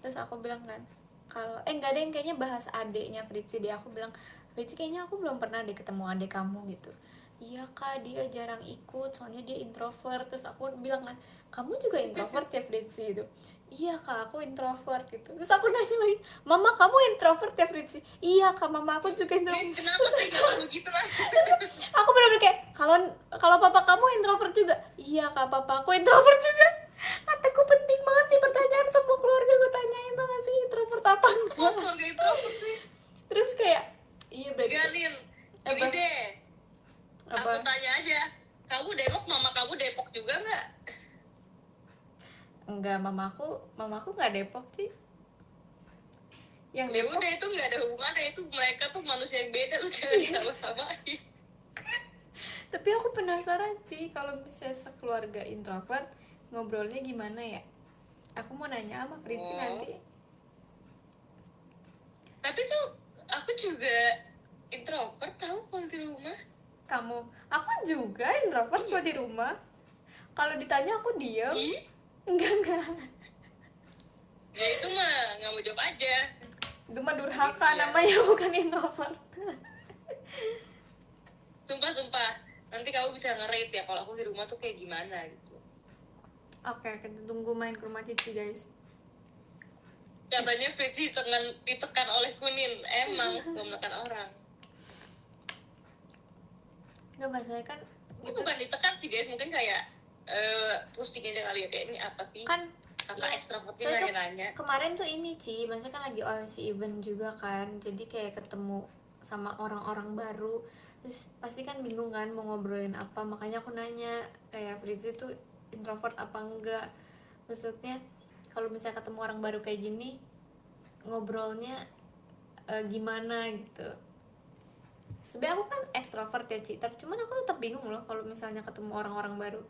Terus aku bilang kan, kalau nggak ada yang kayaknya bahas adeknya Fritzi deh. Aku bilang Fritzi kayaknya aku belum pernah deh ketemu adek kamu gitu. Iya kak dia jarang ikut soalnya dia introvert. Terus aku bilang kan, kamu juga introvert ya Fritzi itu. Iya kak aku introvert gitu. Terus aku nanya lagi, mama kamu introvert ya Fritzi? Iya kak mama aku juga introvert. Nin, kenapa sih kalau begitu lah? Aku benar-benar kayak, kalau papa kamu introvert juga? Iya kak papa aku introvert juga. Kataku penting banget nih pertanyaan, semua keluarga gue tanyain tuh gak sih introvert apa Kok enggak. keluarga introvert sih? Terus kayak iya berarti Enggak Nin, apa gini deh, apa aku tanya aja, kamu Depok, mama kamu Depok juga nggak? enggak, mamaku nggak Depok sih, yang Ya Depok. udah itu nggak ada hubungannya, itu mereka tuh manusia yang beda, lu jangan disama-samain. Tapi aku penasaran sih kalau misalnya sekeluarga introvert ngobrolnya gimana ya. Aku mau nanya sama Fritzi nanti. Tapi tuh aku juga introvert tahu kalau di rumah. Kamu, aku juga introvert kalau di rumah. Kalau ditanya aku diem. Ih, Enggak. ya itu mah nggak mau jawab aja. Itu mah durhaka Iya. namanya, bukan introvert. Sumpah, nanti kamu bisa nge-rate ya kalau aku di rumah tuh kayak gimana gitu. Oke, kita tunggu main ke rumah Cici guys. Katanya Fritzi ditekan oleh Kunin, emang suka menekan orang. Enggak, masalahnya kan Ini bukan ditekan sih guys, mungkin kayak pusing aja kali ya, kayak ini apa sih? kan Kakak ya, ekstrovertnya soalnya tuh nanya-nanya. kemarin tuh ini Ci, maksudnya kan lagi OFC event juga kan, jadi kayak ketemu sama orang-orang baru, terus pasti kan bingung kan mau ngobrolin apa, makanya aku nanya kayak Fritzi tuh introvert apa enggak, maksudnya kalau misalnya ketemu orang baru kayak gini ngobrolnya gimana gitu. Sebenarnya aku kan ekstrovert ya Ci, tapi cuman aku tetap bingung loh kalau misalnya ketemu orang-orang baru,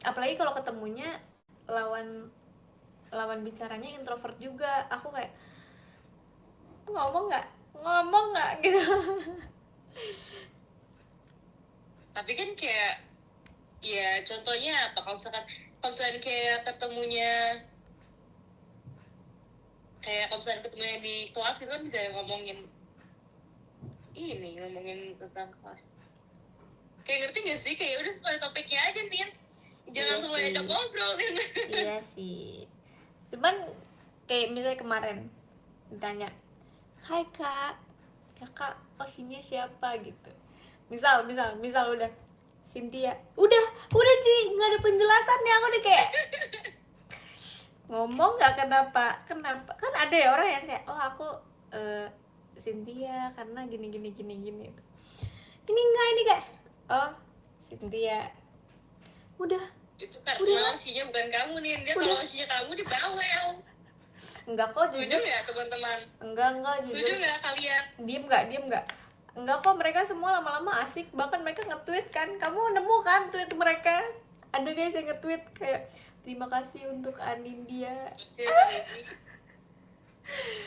apalagi kalau ketemunya lawan bicaranya introvert juga. Aku kayak ngomong nggak gitu. Tapi kan kayak ya contohnya apa, kalau misalkan kayak kalau misalkan ketemunya di kelas gitu kan bisa ngomongin tentang kelas. Kayak ngerti gak sih, kayak udah sesuai topiknya aja Nin, jangan Iya semua sih. ajak ngobrol Nin. Iya sih, cuman kayak misalnya kemarin ditanya, hai kak, kakak Osinya siapa gitu, misal udah Cynthia, udah Ci, nggak ada penjelasan ya, aku udah kayak ngomong nggak kenapa kan ada ya orang yang kayak oh aku Cynthia karena gini ini enggak, ini kayak oh Cynthia udah Itu kan Udah. emosinya bukan kamu nih, dia Udah. kalau emosinya kamu dia bawel. enggak kok Setuju jujur ya teman-teman? enggak Setuju jujur nggak kalian? diem nggak enggak kok, mereka semua lama-lama asik, bahkan mereka nge-tweet kan, kamu nemu kan tweet mereka, ada guys yang nge-tweet kayak terima kasih untuk Anindya. Pasti ada ini.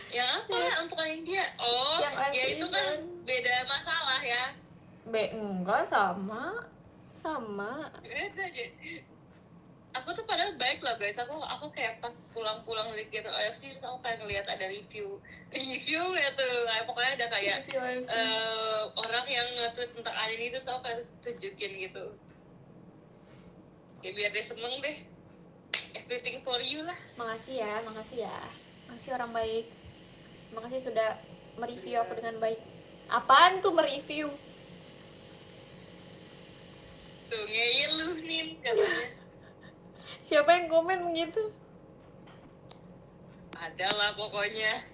Yang apa Ya. untuk India? Oh, Yang ya asli itu kan kan. beda masalah ya. Enggak sama Beda deh. Aku tuh padahal baik loh guys. Aku kayak pas pulang dari gitu OFC terus aku kayak ngeliat ada review ya tuh. Kayak pokoknya ada kayak Review OFC. orang yang nge-tweet tentang anime itu, terus aku kayak tunjukin gitu. Ya biar dia seneng deh. Everything for you lah. Makasih ya makasih orang baik, makasih sudah mereview aku dengan baik. Apaan tuh mereview? Tuh ngeyel lu nih katanya. Siapa yang komen begitu? Ada lah pokoknya.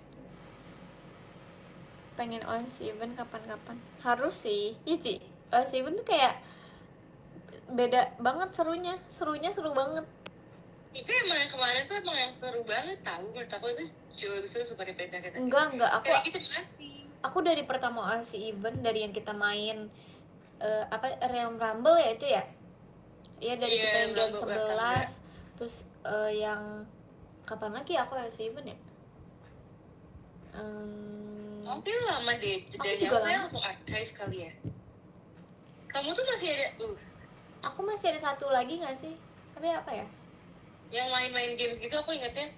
Pengen OFC event kapan-kapan? Harus sih. Iya Ci, OFC event tuh kayak beda banget serunya seru banget. Itu emang yang kemarin tuh emang yang seru banget tahu. Menurut aku itu jauh lebih seru suka daripada kata. Enggak Kayak gitu masih. aku dari pertama OFC event, dari yang kita main Realm Rumble ya itu ya. Iya dari kita yang game 11. Terus yang kapan lagi aku OFC event ya? Oke lama deh jedanya. juga Aku lama. langsung archive kali ya. Kamu tuh masih ada Aku masih ada satu lagi nggak sih? Tapi apa ya? yang main-main games gitu aku ingetnya.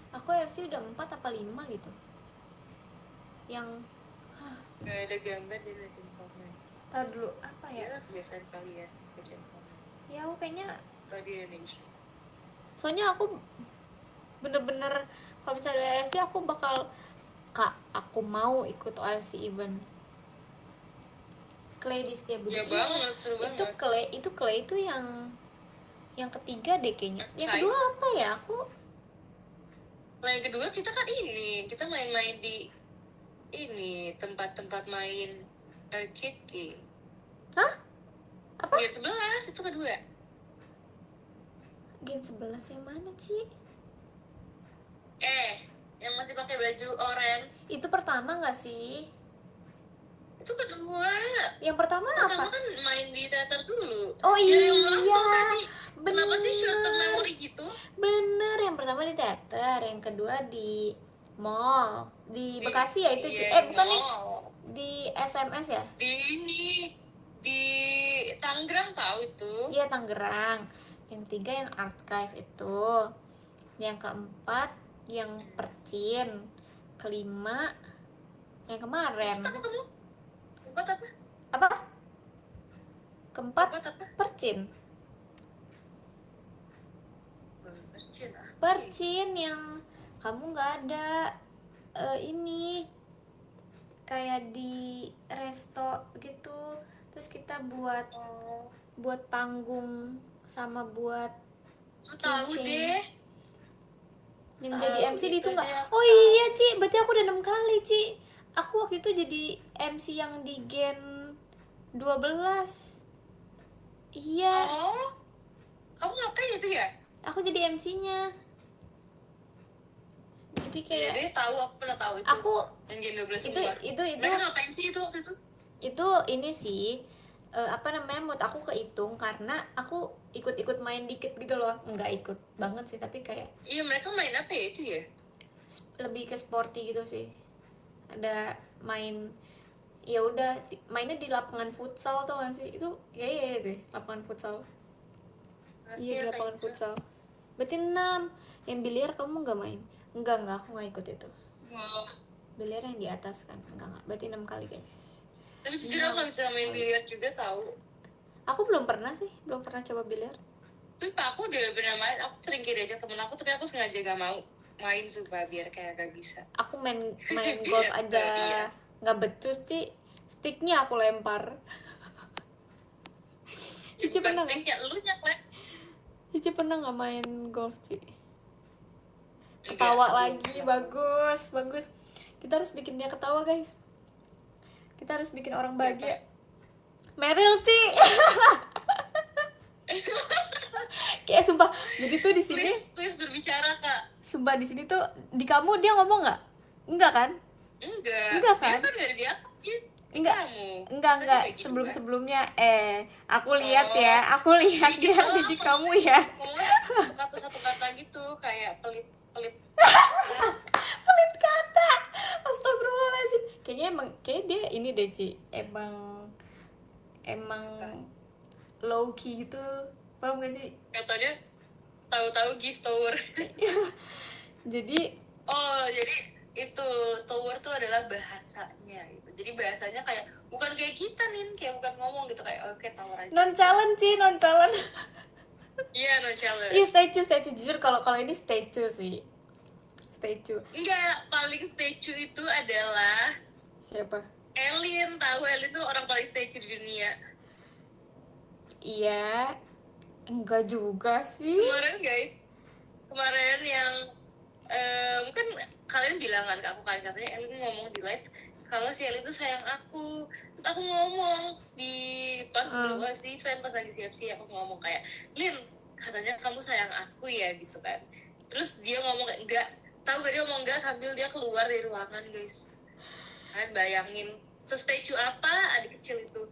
Aku OFC udah 4 apa 5 gitu. Yang Gak ada gambar di Legend Comment. tahu dulu apa Ya ya? lah kebiasaan kalian Legend Comment. Ya aku kayaknya Kalau di Indonesia. soalnya aku bener-bener kalau misalnya OFC aku bakal aku mau ikut OFC event. Clay di Setiabudi. Ya banget, seru Itu banget. Clay itu yang ketiga deh kayaknya. Yang kedua apa ya? Aku Nah yang kedua kita kan kita main-main di tempat-tempat main arcade game. hah? Apa? Game 11 itu kedua. Game 11 yang mana, Ci? Yang masih pakai baju oranye. Itu pertama nggak sih? Itu kedua. Yang pertama Pertama apa? kan main di teater dulu. Oh Yang orang iya, tuh tadi. Kenapa sih short term bener. memory gitu? Bener, yang pertama di teater, yang kedua di mall di Bekasi ya itu, Ci? Iya, Bukan nih, mall. di SMS ya? Di Tangerang tahu itu. Iya, Tangerang. Yang tiga yang archive itu. Yang keempat yang Percin. Kelima yang kemarin. Apa kamu? Empat apa? Apa? Keempat Empat apa? Percin. Percin ah. Percin yang kamu nggak ada ini kayak di resto gitu, terus kita buat panggung sama buat Tahu deh. yang jadi MC di itu itu nggak? dia. Oh iya Ci, berarti aku udah 6 kali Ci. Aku waktu itu jadi MC yang di Gen 12. Iya, Oh, kamu ngapain itu ya? aku jadi MC-nya. Jadi Iya kayak deh, tahu, aku pernah tahu itu. aku yang Gen 12 itu keluar. Mereka ngapain sih itu waktu itu? itu ini sih apa namanya, menurut aku kehitung karena aku ikut main dikit gitu loh, nggak ikut banget sih tapi kayak Iya, mereka main apa ya itu ya? lebih ke sporty gitu sih. Ada main, ya udah mainnya di lapangan futsal tuh nggak sih itu? Ya deh, lapangan futsal. Iya, di lapangan futsal. Berarti 6. Yang biliar kamu nggak main? Enggak, aku nggak ikut itu. Wow. Biliar yang di atas kan? Enggak, berarti 6 kali guys. Tapi jujur aku nggak bisa main biliar juga tahu. Aku belum pernah coba biliar. Tapi aku udah pernah main, aku sering kayak diajak temen aku, tapi aku sengaja gak mau. main sumpah biar kayak gak bisa. Aku main golf aja Iya. nggak becus Ci, sticknya aku lempar. Ya, Cici bukan pernah nggak? sticknya, lu nyaklek. Cici pernah nggak main golf Ci? Enggak, Ketawa belum lagi, pernah. bagus. Kita harus bikin dia ketawa guys. Kita harus bikin orang bahagia. Meryl Ci. Kayak sumpah. Jadi tuh di sini, Please berbicara kak. sumpah di sini tuh di kamu dia ngomong nggak? Enggak kan? Enggak kan? Dia kan gak ada di aku, Jin. Di Enggak. kamu. Enggak Masa dia kayak gitu, sebelum-sebelumnya aku lihat Oh, ya. Aku lihat dikit dia doang, di kamu ya. ngomong satu kata gitu kayak pelit. Pelit kata. Astagfirullahaladzim. Kayak dia ini deh Ci. Emang low key gitu. Paham gak sih? Katanya tahu-tahu gift tower. Jadi Jadi itu tower tuh adalah bahasanya gitu. Jadi bahasanya kayak bukan kayak kita nih, kayak bukan ngomong gitu kayak oke tower aja. non-challenge Ci, non-challenge. Iya, no challenge. Iya, statue jujur kalau ini statue sih. Statue. Enggak, paling statue itu adalah Siapa? Elin. Tahu Elin tuh orang paling statue di dunia. Iya. Enggak juga sih. Kemarin yang kan kalian bilang kan ke aku kan, katanya Elin ngomong di live kalau si Elin tuh sayang aku. Terus aku ngomong di pas sebelum si event, pas lagi siap-siap aku ngomong kayak, Lin, katanya kamu sayang aku ya gitu kan. Terus dia ngomong kayak enggak. Tahu gak dia ngomong enggak sambil dia keluar dari ruangan, guys. Kalian bayangin se-statue apa adik kecil itu.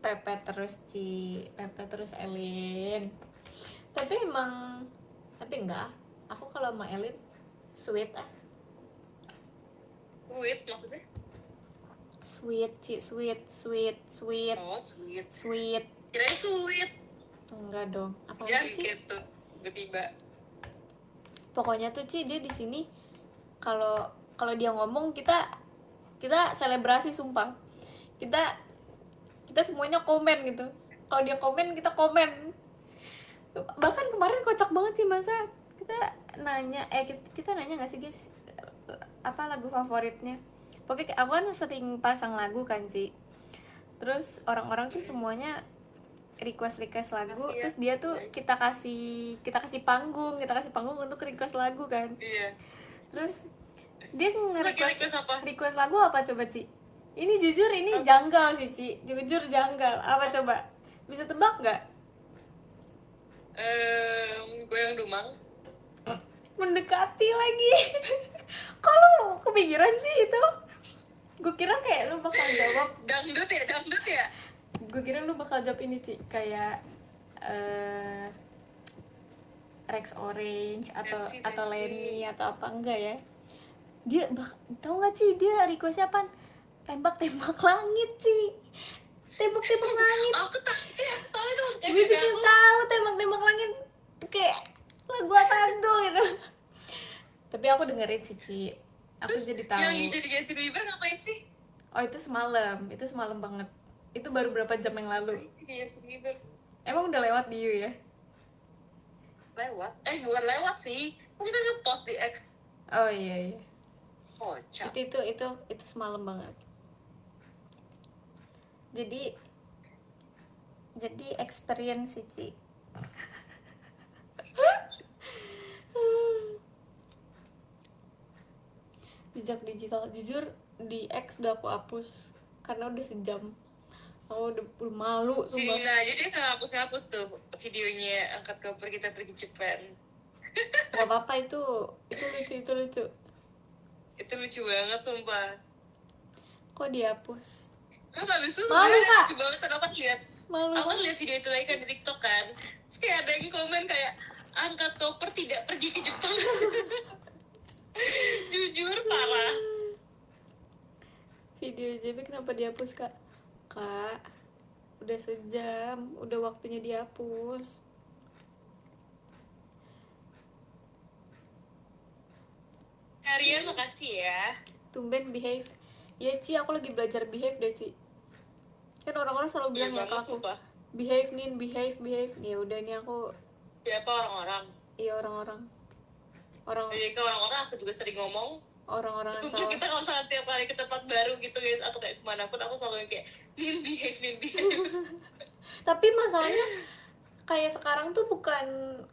Pepet terus Ci, pepet terus Elin. Tapi enggak. Aku kalau sama Elin sweet Sweet maksudnya? Sweet Ci, sweet. Oh, sweet. Sweet. Kirain sweet. Enggak dong. Apa Ya sih Ci? gitu. Tiba-tiba. Pokoknya tuh Ci, dia di sini kalau dia ngomong kita selebrasi sumpah. Kita semuanya komen gitu. Kalau dia komen kita komen. Bahkan kemarin kocak banget sih, masa kita nanya nggak sih guys apa lagu favoritnya. Pokoknya aku kan sering pasang lagu kan Ci. Terus orang-orang tuh semuanya request lagu, terus dia tuh kita kasih panggung untuk request lagu kan. Iya. Terus dia request lagu apa coba Ci? Ini jujur ini janggal sih Ci, jujur janggal. Apa coba? Bisa tebak nggak? Goyang Dumang. Mendekati lagi. Kalau kepikiran sih itu, gue kira kayak lu bakal jawab dangdut ya. Gue kira lu bakal jawab ini Ci, kayak Rex Orange atau Lenny atau apa. Enggak ya, dia tau nggak Ci, dia request apa? Tembak langit Ci, tembak langit. Aku tahu itu maksudnya. Gue juga tahu tembak langit kayak lagu apa tuh gitu. Tapi aku dengerin sih Ci, aku terus jadi tahu. Yang jadi Justin Bieber ngapain sih? Oh itu semalam banget. Itu baru berapa jam yang lalu. Justin Bieber Emang udah lewat di You ya? lewat? Bukan lewat sih, kita nge-post di X. Oh iya. Kocak. Itu semalam banget. Jadi experience sih Ci. Jejak digital jujur di X udah aku hapus karena udah sejam. Aku udah malu Si sumpah. Nina aja dia ngapus tuh videonya angkat koper kita pergi Japan. Gak apa-apa, itu lucu. Itu lucu banget sumpah. Kok dihapus? Terus habis itu Malu, sebenarnya Kak. lucu banget kan, aku lihat. Malu. Aku lihat video itu lagi kan di TikTok kan. Terus kayak ada yang komen kayak angkat koper tidak pergi ke Jepang. Jujur parah. Video JB kenapa dihapus Kak? Kak, udah sejam, udah waktunya dihapus. Kalian makasih ya. Tumben behave. Ya Ci, aku lagi belajar behave deh Ci. Kan orang-orang selalu bilang ya ke aku, sumpah. behave Nin, behave. Ya udah, ini aku. Siapa orang-orang? Iya, orang-orang. Jadi ke orang-orang aku juga sering ngomong. orang-orang yang Sumpah salah. kita kalau misalnya tiap kali ke tempat baru gitu guys, atau kayak kemana pun aku selalu yang kayak nin behave. Tapi masalahnya kayak sekarang tuh bukan,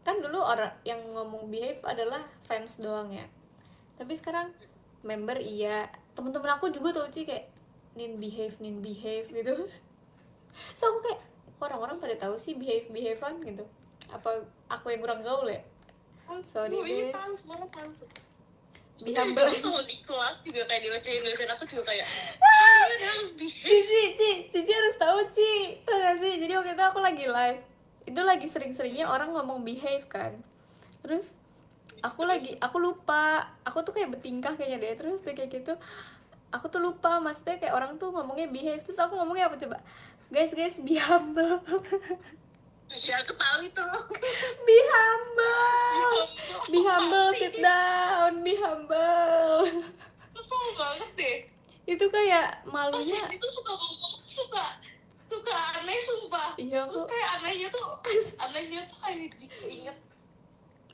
kan dulu orang yang ngomong behave adalah fans doang ya, tapi sekarang member iya, temen-temen aku juga tau sih kayak nin behave gitu. So aku kayak orang-orang pada tahu sih behavean gitu, apa aku yang kurang gaul ya? Sorry Ini deh. tahu, semua tahu. Be Jadi humble. dulu kalau di kelas juga kayak diwacain dosen aku juga kayak kalian harus behave. Cici harus tahu Ci, tau gak sih? Jadi waktu itu aku lagi live, itu lagi sering-seringnya orang ngomong behave kan, terus aku lupa, aku tuh kayak bertingkah kayaknya deh, terus kayak gitu aku tuh lupa maksudnya kayak orang tuh ngomongnya behave, terus aku ngomongnya apa coba, guys be humble. Terus ya aku tahu itu. Be humble, be humble, sit down, be humble. Kesel banget deh. Itu kayak Pas malunya. itu suka ngomong suka aneh sumpah. Iya, Terus aku kayak anehnya tuh kayak inget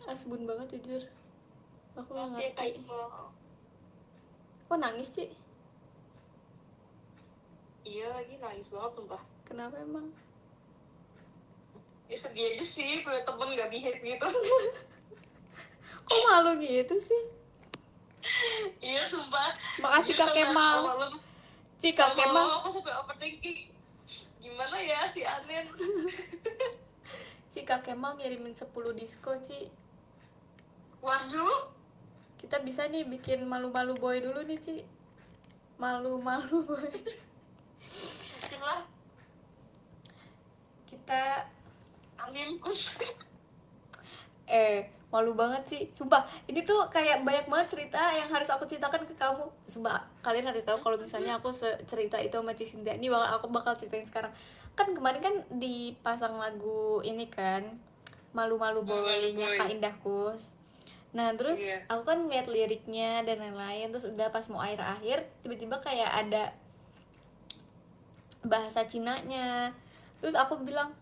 asbun banget jujur, aku nggak kayak ngerti. mau. Kok nangis sih? Iya lagi nangis banget sumpah. Kenapa emang? Ya sedih aja sih punya temen gak behave gitu. Kok malu gitu sih? Iya sumpah. Makasih Jujur, Kak Kemal. malam Kak Kemal. aku sampai overthinking gimana ya si Anin. Kak Kemal ngirimin 10 disco Ci. Waduh, Kita bisa nih bikin malu-malu boy dulu nih Ci. Malu-malu boy. mungkin lah Kita Aninkus. malu banget sih, sumpah. Ini tuh kayak banyak banget cerita yang harus aku ceritakan ke kamu. Sumpah, kalian harus tahu kalau misalnya aku cerita itu sama Cisinda. Ini aku bakal ceritain sekarang. Kan kemarin kan dipasang lagu ini kan, Malu-malu Boy-nya Kak Indah Kus. Nah terus aku kan ngeliat liriknya dan lain-lain, terus udah pas mau akhir-akhir tiba-tiba kayak ada bahasa Cinanya. Terus aku bilang,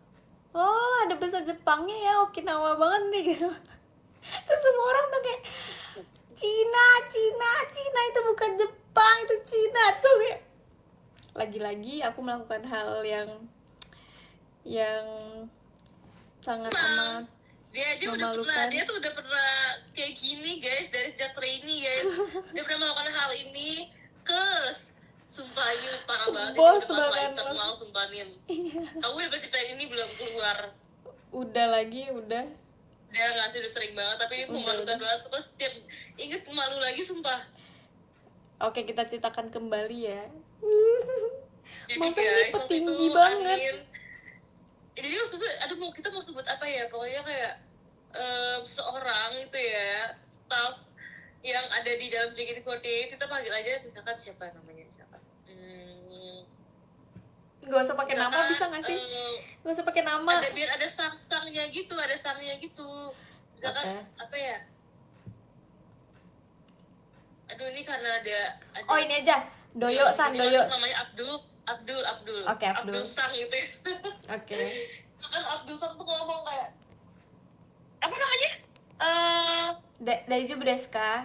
oh ada bahasa Jepangnya ya, Okinawa banget nih gitu. Terus semua orang udah kayak Cina itu bukan Jepang, itu Cina. Terus aku kayak lagi-lagi aku melakukan hal yang sangat amat dia aja memalukan. dia tuh udah pernah kayak gini guys dari sejak trainee guys. Dia pernah melakukan hal ini sumpah ini parah banget. Bos ini udah banget internal sumpah Nin. Kamu udah ceritain ini belum keluar? Udah Nggak sih, udah sering banget tapi ini memalukan banget. Sumpah setiap inget malu lagi sumpah. Oke, kita ceritakan kembali ya. Jadi masa guys, ini petinggi banget. Jadi maksudnya aduh kita mau sebut apa ya, pokoknya kayak seorang itu ya staff yang ada di dalam JKT48, kita panggil aja misalkan siapa namanya, misalkan nggak usah pakai nama, bisa nggak sih? Nggak usah pakai nama. Biar ada sangnya gitu, misalkan apa ya, aduh ini karena ada oh ini aja Doyo namanya Abdul. Oke, Abdul Sang gitu ya. Oke. Kan Abdul Sang tuh ngomong kayak apa namanya, dari Jubedeska.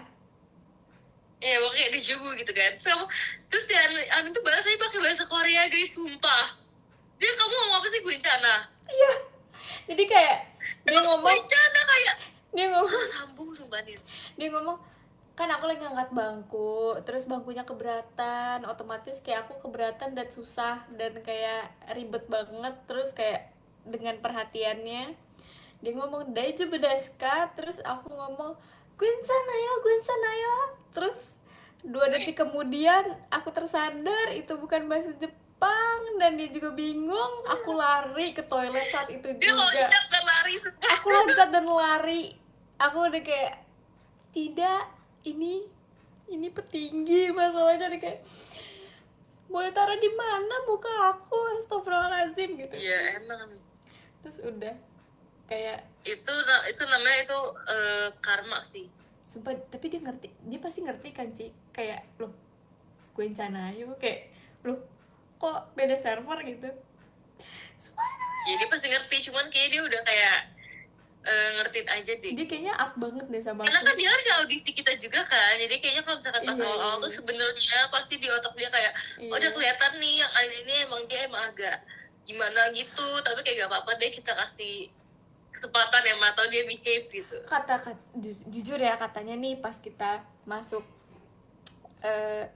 ya pokoknya di Jugu gitu kan. Terus dia Anin tuh bahasanya pakai bahasa Korea guys, sumpah. Dia kamu ngomong apa sih, Guincana? Iya. Jadi kayak dia ngomong Guincana kayak dia ngomong sambung sumpah Nin. Dia ngomong, kan aku lagi ngangkat bangku, terus bangkunya keberatan, otomatis kayak aku keberatan dan susah dan kayak ribet banget. Terus kayak dengan perhatiannya dia ngomong Daiju bedeska, terus aku ngomong Gwen ayo. Terus 2 detik kemudian aku tersadar itu bukan bahasa Jepang dan dia juga bingung. Aku lari ke toilet saat itu juga. Dia loncat dan lari. Aku loncat dan lari. Aku udah kayak tidak, ini petinggi masalahnya. Dia kayak boleh taruh di mana muka aku, astagfirullahaladzim gitu. Iya emang. Terus udah kayak itu namanya itu karma sih. Sumpah, tapi dia pasti ngerti kan Ci, kayak loh gue Canayo kayak loh kok beda server gitu. Ya dia pasti ngerti, cuman kayaknya dia udah kayak ngertiin aja deh. Dia kayaknya up banget deh sama Karena aku. kan dia kan audisi kita juga kan, jadi kayaknya kalau misalkan pas Iya, awal-awal iya, tuh iya. sebenarnya pasti di otak dia kayak, oh Iya. udah kelihatan nih yang kali ini emang dia emang agak gimana gitu, tapi kayak gak apa-apa deh kita kasih kesempatan ya, atau dia behave gitu. Jujur ya, katanya nih pas kita masuk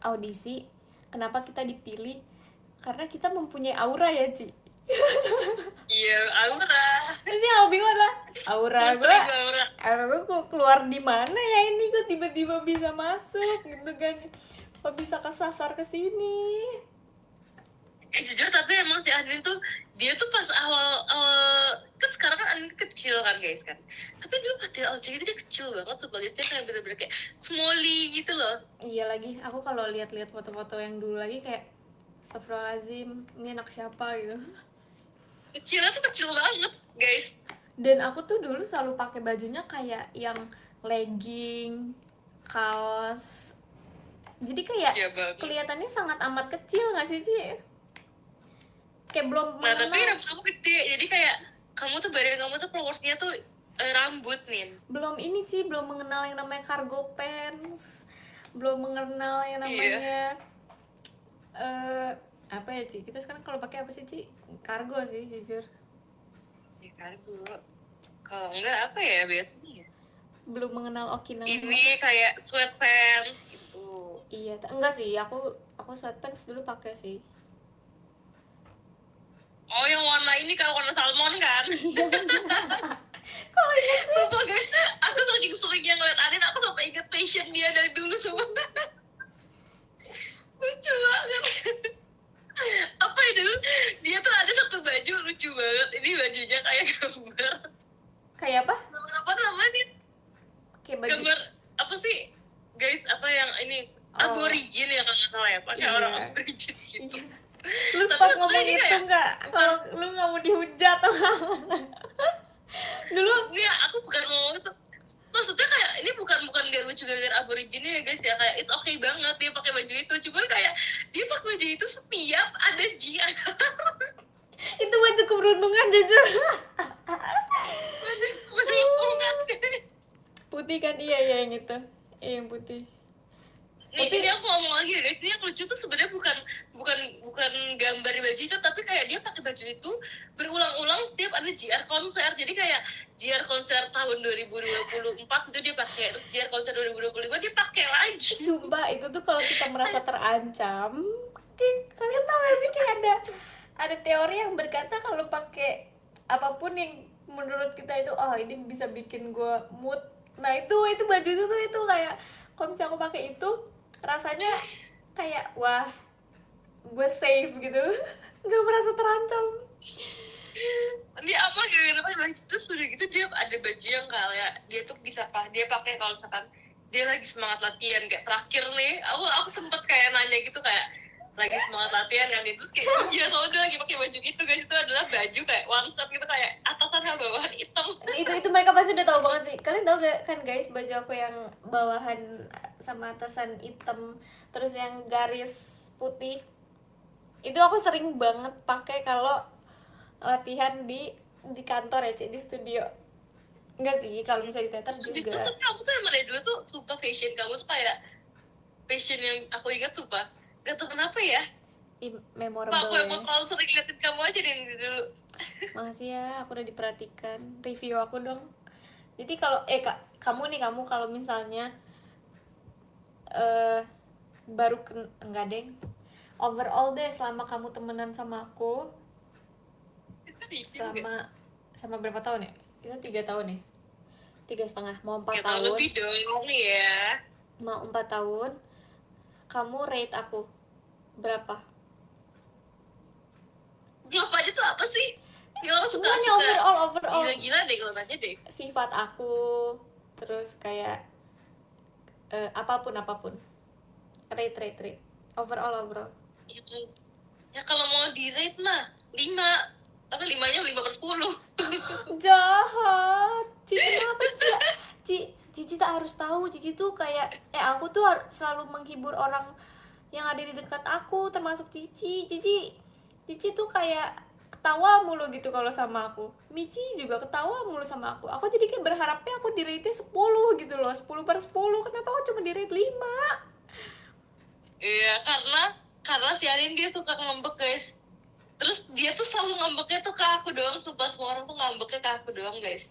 audisi, kenapa kita dipilih? Karena kita mempunyai aura ya, Ci. Iya, Aura. Terus yang aku bingung adalah aura Terus gue, Aura. aura gue kok keluar di mana ya ini, gue tiba-tiba bisa masuk gitu kan, kok bisa kesasar ke sini. Jujur tapi emang si Andin tuh, dia tuh pas awal kan sekarang kan Andin kecil kan guys kan, tapi dulu pas dia LC dia kecil banget tuh, dia kayak bener-bener kayak smally gitu loh. Iya lagi, aku kalau lihat-lihat foto-foto yang dulu lagi kayak astagfirullahaladzim, ini anak siapa gitu. Kecilnya tuh kecil banget guys. Dan aku tuh dulu selalu pakai bajunya kayak yang legging, kaos, jadi kayak Iya banget. kelihatannya sangat amat kecil nggak sih, Ci? Kayak belum Nah tapi mengenal, rambut kamu gede, jadi kayak kamu tuh badan kamu tuh proporsinya tuh rambut nih. belum ini sih, belum mengenal yang namanya cargo pants, belum mengenal yang namanya apa ya, Ci? Kita sekarang kalau pakai apa sih, Ci? Cargo sih jujur. Ya kan dulu. Kalau enggak apa ya biasanya ya? Belum mengenal Okinawa. Ini kayak sweatpants gitu. Iya, enggak sih, aku sweatpants dulu pakai sih. Oh yang warna ini kalau warna salmon kan? Kalau ingat sih, Sumpah guys, aku saking seringnya ngeliat Anin, aku sampai inget fashion dia dari dulu semua. Lucu banget. Apa ya dulu, dia tuh ada satu baju lucu banget. Ini bajunya kayak gambar. kayak apa? Apa namanya nih? Kayak baju. Gambar apa sih? Guys, apa yang ini? Aborigin ya kalau nggak salah ya. Pakai Iya. orang aborigin gitu. Lu Tapi sempat maksudnya ngomong ini itu kayak nggak? Kalau lu nggak mau dihujat atau dulu Nggak, aku bukan mau itu. Maksudnya kayak ini bukan gak lucu gara-gara aborigin ya guys ya, kayak it's okay banget dia pakai baju itu, cuman kayak dia pakai baju itu setiap ada jia. itu baju keberuntungan jujur. Berhubungan guys. Putih kan, iya iya yang itu, iya yang putih. Ini aku ngomong lagi ya guys, ini yang lucu tuh sebenarnya bukan gambar di baju itu, tapi kayak dia pakai baju itu berulang-ulang setiap ada JR konser. Jadi kayak JR konser tahun 2024 itu dia pakai, terus JR konser 2025 dia pakai lagi. Sumpah itu tuh kalau kita merasa terancam, kalian tau gak sih kayak ada teori yang berkata kalau pakai apapun yang menurut kita itu ini bisa bikin gue mood. Nah itu baju itu kayak kalau misalnya aku pakai itu rasanya kayak wah gue safe gitu, nggak merasa terancam. Dia apa gara-gara pakai baju itu sudah gitu, dia ada baju yang kayak dia tuh bisa dia pakai kalau misalkan dia lagi semangat latihan. Kayak terakhir nih aku sempet kayak nanya gitu, kayak lagi semangat latihan kan, terus kayak iya kalau dia lagi pakai baju itu guys, itu adalah baju kayak one shot gitu, kayak atasan sama bawahan hitam. itu mereka pasti udah tahu banget sih. Kalian tahu gak kan guys, baju aku yang bawahan sama atasan hitam terus yang garis putih itu aku sering banget pakai kalau latihan di kantor ya, Cik, di studio. Enggak sih, kalau misalnya di teater Itu juga. tapi kamu tuh emang dari dulu tuh sumpah fashion kamu tuh kayak fashion yang aku ingat sumpah. Gak tau kenapa ya. Memorable Aku ya. emang kalau sering liatin kamu aja dari dulu. Makasih ya, aku udah diperhatikan. Review aku dong. Jadi kalau Kak, kamu kalau misalnya baru enggak deng. Overall deh selama kamu temenan sama aku sama berapa tahun ya? Itu 3 tahun ya? 3,5, mau 4 Ya tahun tahun. lebih dong ya. Mau 4 tahun. Kamu rate aku berapa? Ngapa aja tuh apa sih? Ini orang suka Semuanya overall. gila-gila deh kalau nanya deh. Sifat aku, terus kayak apapun. Rate. Overall. Ya kalau mau di rate mah 5. Tapi 5-nya 5/10. Jahat. Cici kenapa Ci? Cici tak harus tahu. Cici tuh kayak aku tuh selalu menghibur orang yang ada di dekat aku, termasuk Cici tuh kayak ketawa mulu gitu kalau sama aku. Michi juga ketawa mulu sama aku jadi kayak berharapnya aku di rate 10 gitu loh, 10/10. Kenapa aku cuma di rate 5? Iya, karena si Arin dia suka ngambek guys. Terus dia tuh selalu ngambeknya tuh ke aku doang, sumpah semua orang tuh ngambeknya ke aku doang guys.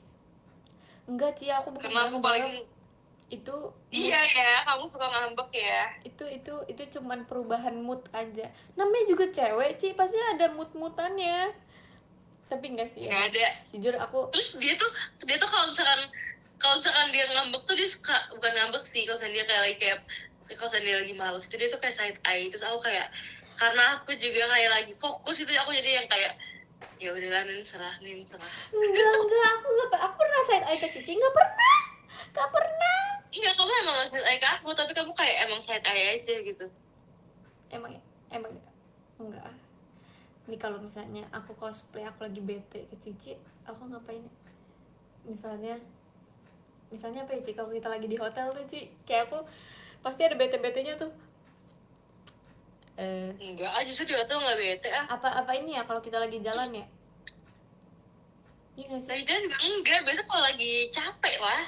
Enggak, Ci, aku bukan Karena aku ngambek. paling Itu iya ya, kamu suka ngambek ya. itu cuman perubahan mood aja. Namanya juga cewek, Ci, pasti ada mood-moodannya. Tapi enggak sih, Nggak emang. ada. Jujur aku Terus dia tuh kalau misalkan dia ngambek tuh dia suka, bukan ngambek sih, kalau misalkan dia kalau misalkan dia lagi males itu dia tuh kayak side eye. Terus aku kayak, karena aku juga kayak lagi fokus itu, aku jadi yang kayak ya udahlah, nin serah. enggak, aku pernah side eye ke Cici, enggak pernah. Enggak, kamu emang gak side eye ke aku, tapi kamu kayak emang side eye aja gitu. Emang enggak. Nih kalau misalnya aku cosplay, aku lagi bete ke Cici, aku ngapain? Misalnya apa ya, Ci? Kalau kita lagi di hotel tuh, Ci, kayak aku pasti ada bete-betenya tuh. Enggak, justru dia tuh nggak bete ah. Apa ini ya kalau kita lagi jalan ya? Iya gak sih? Lagi jalan juga enggak, biasa kalau lagi capek lah.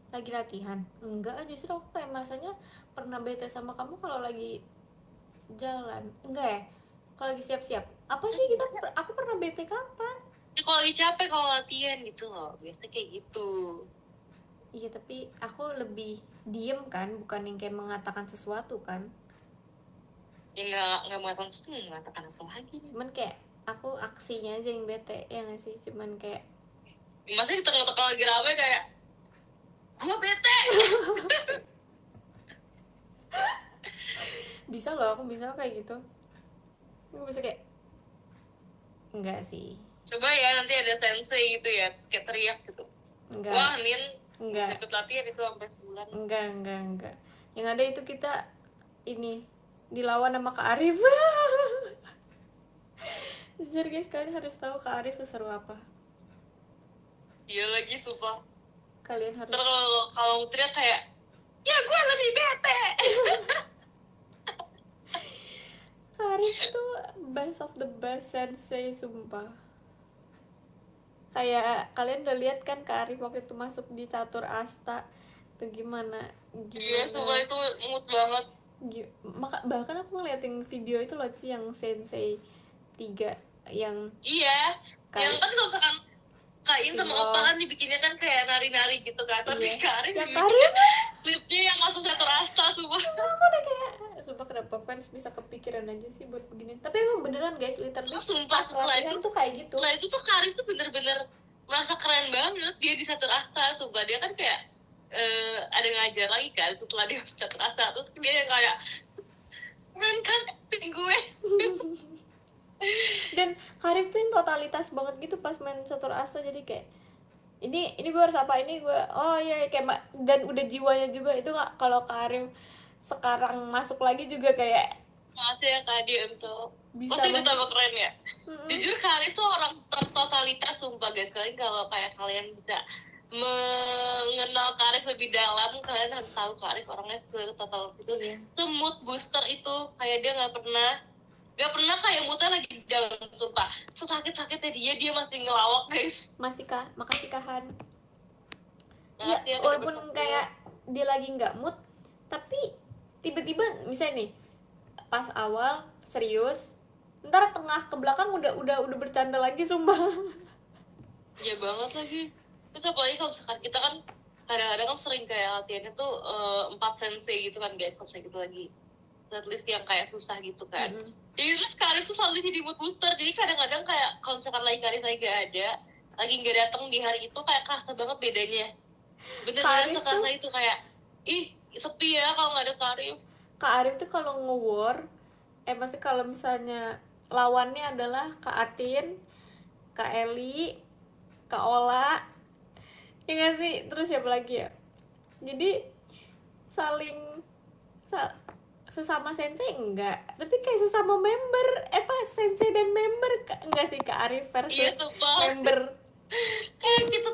Lagi latihan? Enggak, justru aku kayak masanya pernah bete sama kamu kalau lagi jalan. Enggak ya? Kalau lagi siap-siap. Apa sih aku pernah bete kapan? Ya, kalau lagi capek kalau latihan gitu loh, biasa kayak gitu. Iya, tapi aku lebih diem kan, bukan yang kayak mengatakan sesuatu kan. Ya nggak mengatakan apa lagi. Cuman kayak aku aksinya aja yang bete, ya nggak sih? Cuman kayak Masa di tengah-tengah lagi rame kayak gua bete. bisa loh, aku bisa kayak gitu. Aku bisa kayak enggak sih. Coba ya nanti ada sensei gitu ya, terus kayak teriak gitu. Enggak. Wah, Nin, Enggak. ikut latihan itu sampai sebulan. Enggak. Yang ada itu kita ini dilawan sama Kak Arif. Jujur guys, kalian harus tahu Kak Arif seseru apa. Iya lagi, sumpah. Kalian harus. Terus kalau teriak kayak, ya gue lebih bete. Kak Arif tuh best of the best sensei, sumpah. Kayak kalian udah lihat kan Kak Arif waktu itu masuk di catur asta itu gimana? Iya, sumpah itu mood banget. Bahkan aku ngeliatin video itu loh, Ci, yang sensei 3 yang iya, yang kan kalau misalkan Kain sama Opa kan dibikinnya kan kayak nari-nari gitu kan, tapi Karin yang dibikin klipnya yang masuk satu rasta, sumpah. Aku udah kayak, sumpah kenapa fans bisa kepikiran aja sih buat begini. Tapi emang beneran guys, literally Sumpah setelah itu tuh kayak gitu. Setelah itu tuh Karin tuh bener-bener merasa keren banget dia di satu rasta, sumpah. Dia kan kayak ada ngajar lagi kan setelah dia masuk satu rasta, terus dia yang kayak keren kan gue. Dan Karif tuh yang totalitas banget gitu pas main catur asta, jadi kayak ini gue harus apa, ini gue oh iya kayak dan udah jiwanya juga itu. Nggak, kalau Karif sekarang masuk lagi juga kayak Makasih ya Kak Adi untuk bisa pasti itu tambah keren ya. Jujur Karin tuh orang totalitas, sumpah guys. Kalau kayak kalian bisa mengenal Karif lebih dalam, kalian harus tahu Karif orangnya total itu. Itu mood booster itu, kayak dia nggak pernah kayak moodnya lagi down, sumpah. Sesakit-sakitnya dia masih ngelawak guys. Makasih Kahan. Ya, walaupun kayak dia lagi nggak mood, tapi tiba-tiba misalnya nih pas awal serius, ntar tengah ke belakang udah bercanda lagi, sumpah. Iya banget lagi. Terus apalagi kalau misalkan kita kan kadang-kadang kan sering kayak latihannya tuh 4 sensei gitu kan guys, kalau misalnya gitu lagi setlist yang kayak susah gitu kan. Jadi terus Karin tuh selalu jadi mood booster. Jadi kadang-kadang kayak kalau misalkan lagi Karin lagi gak ada, lagi gak datang di hari itu, kayak kerasa banget bedanya. Bener-bener sekerasa itu kayak ih sepi ya kalau gak ada Karin. Kak Arif tuh kalau nge-war, maksudnya kalau misalnya lawannya adalah Kak Atin, Kak Eli, Kak Ola, ya gak sih? Terus siapa lagi ya? Jadi saling sesama sensei enggak, tapi kayak sesama member, sensei dan member enggak sih, Kak Arif versus member. Kayak kita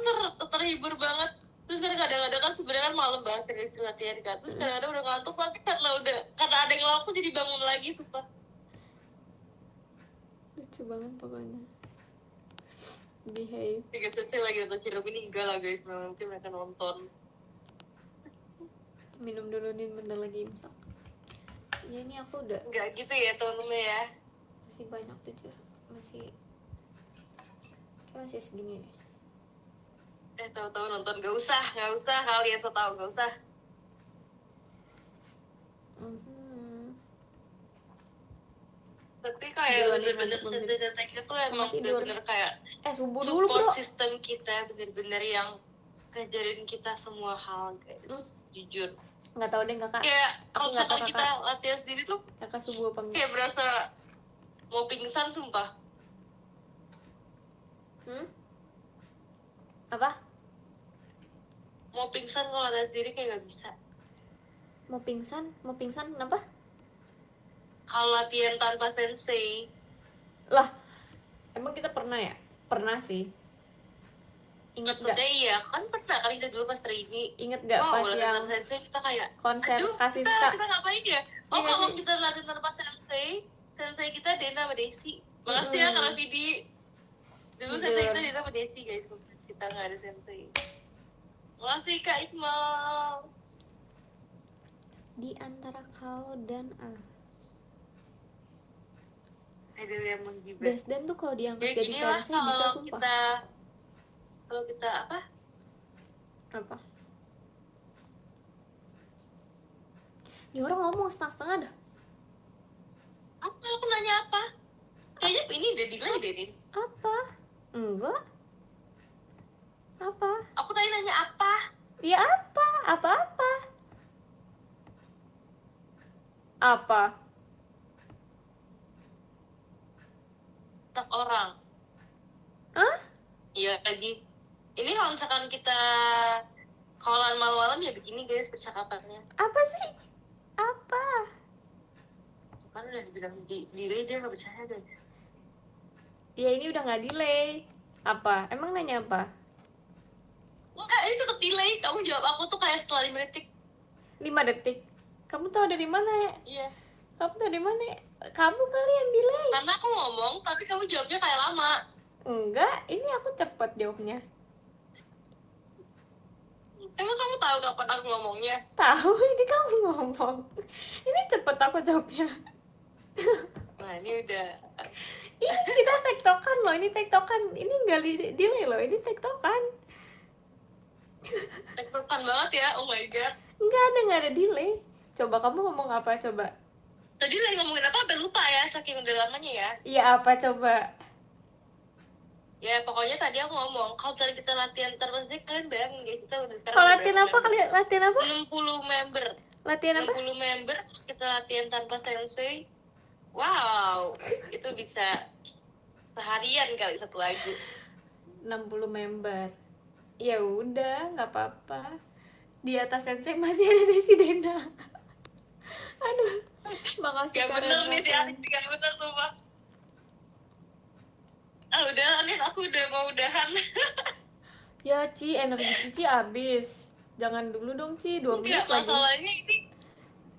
terhibur banget. Terus kadang-kadang kan sebenarnya kan malam banget dari latihan kan, terus kadang-kadang udah ngantuk, tapi karena ada yang ngelaku jadi bangun lagi, sumpah. Lucu banget pokoknya. behave. Tiga Sensei lagi nonton film ini enggak lah guys, nanti mereka nonton. Minum dulu nih, bentar lagi imsak. Ya ini aku udah Enggak gitu ya temen-temen ya. masih banyak jujur, masih segini nih. Tahu-tahu nonton, nggak usah kalian so tahu, nggak usah. Tapi kayak Gila nih, bener-bener ngantuk banget. Sensei kita tuh emang tidur. bener-bener kayak Subuh dulu bro. support system kita, bener-bener yang ngajarin kita semua hal guys. Jujur Nggak tahu deh kakak, kayak aku kalau nggak tahu misalkan kita kakak latihan sendiri tuh kakak subuh apa enggak. kayak berasa mau pingsan sumpah. Apa? Mau pingsan kalau latihan sendiri kayak nggak bisa. Mau pingsan kenapa? Kalau latihan tanpa sensei, Lah, emang kita pernah ya? Pernah sih. Ingat nggak? maksudnya iya kan pernah kali kita dulu pas training. Ingat nggak Wow, pas latihan yang tanpa sensei kita kayak konser aduh, Kasiska? kita ngapain ya? Iya nggak Kalau sih? kita latihan tanpa sensei kita Dena sama Desi. Makasih ya Kak Vidi. Dulu Jujur. sensei kita Dena sama Desi guys, kita nggak ada sensei. Makasih Kak Iqmal. Di antara kau dan Ada yang menggibah. Desden tuh kalau diangkat Ya jadi gini lah, sensei bisa sumpah. Kalau kita apa? Apa? Ini orang ngomong setengah-setengah dah. Apa? Aku nanya apa? Kayaknya ini udah delay deh, Din. Apa? Enggak. Apa? Aku tadi nanya apa? Ya apa? Apa-apa? Apa? Tak orang. Hah? Iya lagi. Ini kalau misalkan kita kawalan malam-malam ya begini guys percakapannya. Apa sih? Apa? Kan udah dibilang delay dia nggak percaya guys. Ya ini udah nggak delay. Apa? Emang nanya apa? Enggak, ini tetap delay. Kamu jawab aku tuh kayak setelah 5 detik. 5 detik. Kamu tahu dari mana ya? Iya. Kamu tahu dari mana ya? Kamu kali yang delay. Karena aku ngomong, tapi kamu jawabnya kayak lama. Enggak, ini aku cepet jawabnya. Emang kamu tahu kapan aku ngomongnya? Tahu, ini kamu ngomong. Ini cepet aku jawabnya. Nah ini udah. Ini kita tektokan loh, ini tektokan. Ini nggak delay loh, ini tektokan. Tektokan banget ya, oh my god. Nggak ada delay. Coba kamu ngomong apa coba? Tadi lagi ngomongin apa, sampai lupa ya, saking udah lamanya ya. Iya apa coba? Ya pokoknya tadi aku ngomong, kalau misalnya kita latihan terus deh, kalian bayangin guys, kita udah sekarang Kalau udah latihan berapa apa? member? Kalian latihan apa? 60 member. Latihan apa? 60 member, kita latihan tanpa sensei. Wow, itu bisa seharian kali satu lagu. 60 member. Ya udah, nggak apa-apa. Di atas sensei masih ada Desi Dena. Aduh, makasih Gak bener nih si Ratna. Anis, gak bener sumpah. Udah Anis, aku udah mau udahan. Ya Ci, energi Cici habis. Jangan dulu dong Ci, 2 menit Enggak, lagi. masalahnya ini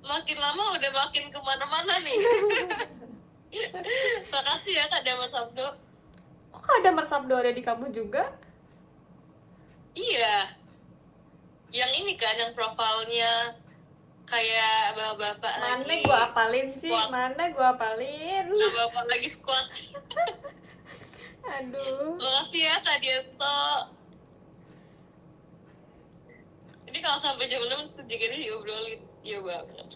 makin lama udah makin kemana-mana nih. Makasih ya Kak Dama Sabdo. Kok ada Mersabdo ada di kamu juga? Iya. Yang ini kan, yang profilnya kayak bapak-bapak Mana lagi gua apalin sih? squat. Mana gua apalin? Bapak lagi squat. Aduh. Makasih ya Kak Dianto. Ini kalau sampai jam 6 sejak ini diobrolin. Iya banget.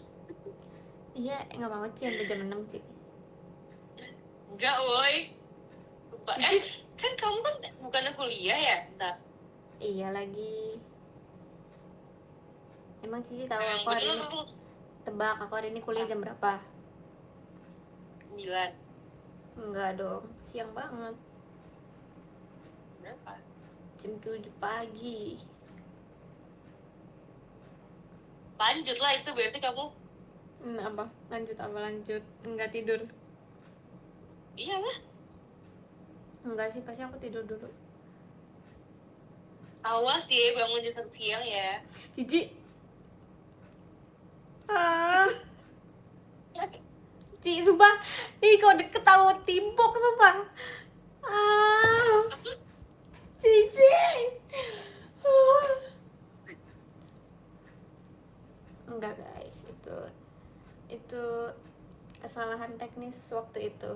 Iya, nggak apa-apa Ci, sampai jam 6 Ci. Enggak woi. Lupa. Cici. Kan kamu kan bukannya kuliah ya? Ntar. Iya lagi. Emang Cici tahu Yang aku hari ini? bener Tebak, aku hari ini kuliah jam berapa? 9. Enggak dong, siang banget. Berapa? Jam 7 pagi. Lanjut lah itu berarti kamu. Apa? Lanjut apa lanjut? Enggak tidur. Iyalah. Enggak sih, pasti aku tidur dulu. Awas ya bangun jam 1 siang ya. Cici. Ci, sumpah. Ih, kau deket tahu timbuk, sumpah. Cici. Enggak guys, itu kesalahan teknis waktu itu.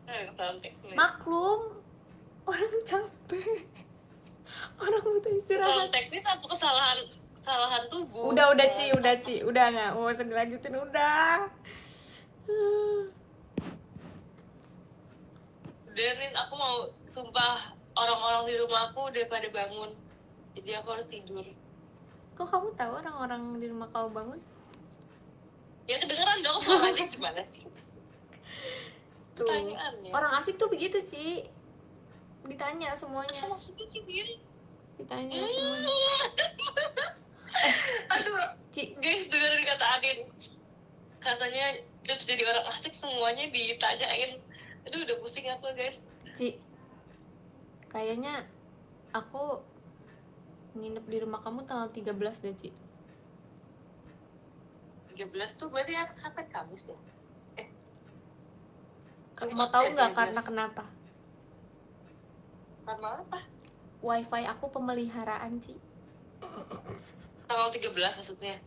Kesalahan teknis. Maklum, orang capek, orang butuh Kesalahan istirahat. teknis atau kesalahan tubuh? Udah Ci, udah nggak mau usah dilanjutin, udah. Dan aku mau, sumpah, orang-orang di rumah aku udah pada bangun, jadi aku harus tidur. Kok kamu tahu orang-orang di rumah kamu bangun? Ya kedengeran dong, suaranya gimana sih? Tuh, Pertanyaannya. orang asik tuh begitu Ci, ditanya semuanya. Apa maksudnya sih dia? Ditanya semuanya. Aduh, Ci, guys, dengerin kata Adin. Katanya tips jadi orang asik semuanya ditanyain. Aduh, udah pusing aku guys. Ci, kayaknya aku nginep di rumah kamu tanggal 13 deh Ci. 13 tuh berarti sampai Kamis ya? Kamu mau tahu nggak karena kenapa? Karena apa? Wifi aku pemeliharaan Ci. Tanggal 13 maksudnya?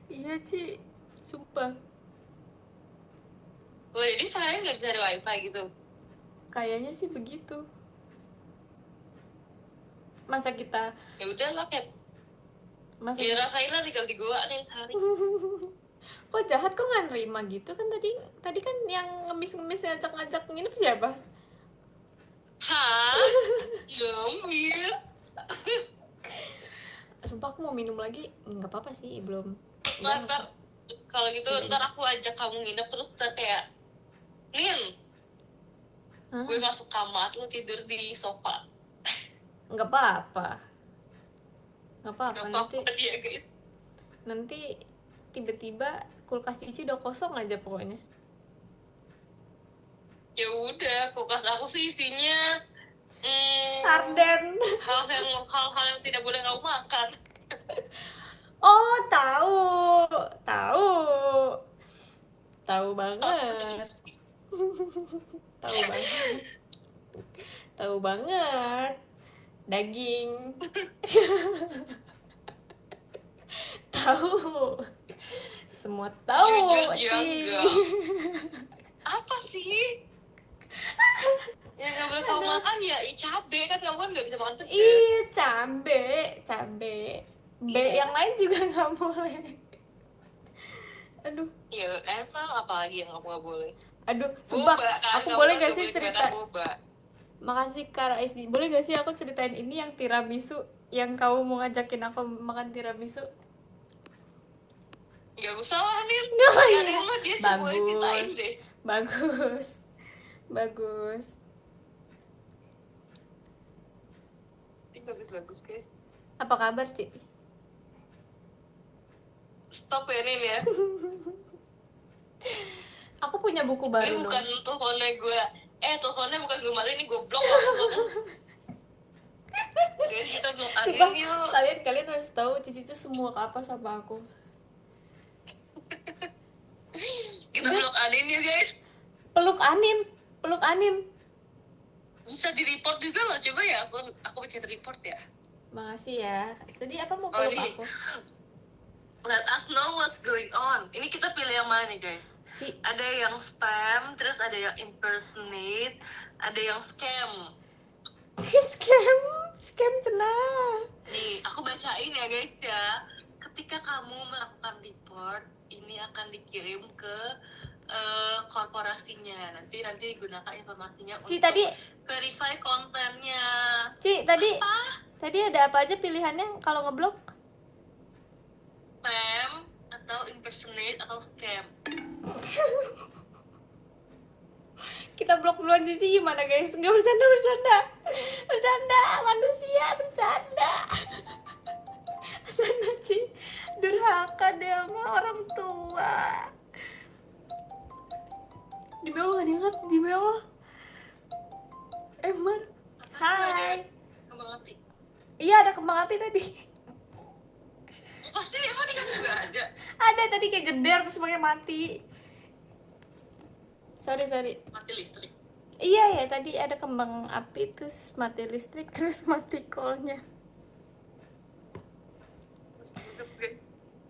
Iya Ci, sumpah. Oh, jadi saya nggak bisa ada wifi gitu? Kayaknya sih begitu. Masa kita Ya udahlah, Kat. masa Ya rasainlah tinggal di goa nih sehari. kok jahat, kok nggak nerima gitu kan? Tadi kan yang ngemis ngajak nginep siapa? Hah? Ngemis? Sumpah aku mau minum lagi. Nggak apa-apa sih, belum. Ntar kalau gitu ntar aku ajak kamu nginep terus ntar kayak Nin, Hah? gue masuk kamar lu tidur di sofa. Nggak apa-apa. Nggak apa-apa, Gak nanti apa-apa dia guys. nanti tiba-tiba kulkas Cici udah kosong aja pokoknya. Ya udah, kulkas aku sih isinya Sarden. hal-hal yang tidak boleh kamu makan. Oh, tahu banget, tahu banget, daging. Tahu, semua tahu Jujur Ci. enggak. Apa sih yang nggak boleh kamu makan? Ya cabe kan, kamu kan nggak bisa makan pedas. Iya, cabe. B Iya. yang lain juga nggak boleh. Aduh, Ya emang apalagi yang kamu nggak boleh? sumpah, Boba, kan? aku Kamu boleh kan gak nggak sih boleh cerita? kebanyakan boba. Makasih Kak SD. Boleh gak sih aku ceritain ini yang tiramisu, yang kamu mau ngajakin aku makan tiramisu? Nggak usah lah Nin. Nggak, Ya, iya. Nin mah dia semua ceritain deh. Bagus. Ini bagus guys. Apa kabar Ci? Stop ya Nin ya. Aku punya buku baru. Ini bukan dong. teleponnya gue. Teleponnya bukan gue malah, ini gue blok langsung. Guys, kita blok Sumpah, Adin yuk. kalian harus tahu Cici itu semua apa sama aku. Kita blok Adin yuk guys. Peluk Anin. Bisa di report juga loh, coba ya aku pencet report ya. Makasih ya. Tadi apa mau Oh, peluk ini. aku? Let us know what's going on. Ini kita pilih yang mana nih guys? Ci, Ada yang spam, terus ada yang impersonate, ada yang scam. scam cenah. Nih, aku bacain ya guys ya. Ketika kamu melakukan report, ini akan dikirim ke korporasinya. Nanti gunakan informasinya Ci, untuk tadi verify kontennya. Ci, tadi ada apa aja pilihannya kalau ngeblok? Spam atau impersonate atau scam. Kita blok duluan Cici, gimana guys? Nggak, bercanda manusia, bercanda Ci, durhaka deh sama orang tua. Di bawah nggak diingat, di bawah. Emang hai. Kembang api. Iya, ada kembang api tadi. Pasti emang di kamu juga ada. Ada tadi kayak geder terus pakai mati. Sorry. Mati listrik. Iya ya, tadi ada kembang api terus mati listrik terus mati callnya.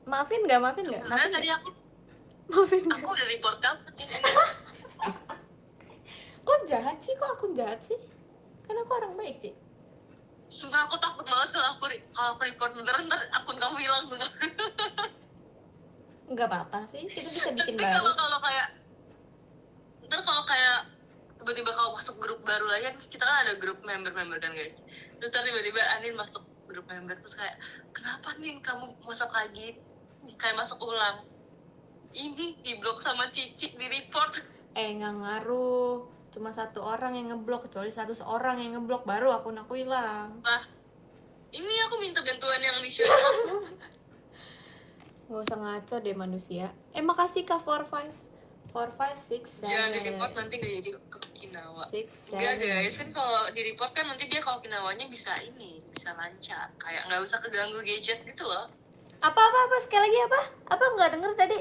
Maafin nggak, maafin nggak, Sebenarnya maafin tadi nggak, aku maafin nggak. aku udah report kamu ini. Kok jahat sih, kok aku jahat sih? Kan aku orang baik sih. Sumpah aku takut banget kalau aku report beneran ntar akun kamu hilang semua. Nggak apa-apa sih, kita bisa bikin Nanti baru. kalau kayak tiba-tiba kau masuk grup baru lagi kan, kita kan ada grup member kan guys. Terus ntar tiba-tiba Anin masuk grup member terus kayak, kenapa Nin kamu masuk lagi? Kayak masuk ulang. Ini diblok sama Cici, di report. Nggak ngaruh, cuma satu orang yang ngeblok, kecuali 100 orang yang ngeblok baru akun aku hilang. Lah, ini aku minta bantuan yang di share aku. Gak usah ngaco deh manusia. Makasih kak 45 45 6 Jangan di report nanti nggak jadi ke Okinawa. 6 Enggak 7. guys, kan kalau di report kan nanti dia ke Okinawanya bisa lancar. Kayak nggak usah keganggu gadget gitu loh. Apa sekali lagi apa? Apa nggak denger tadi?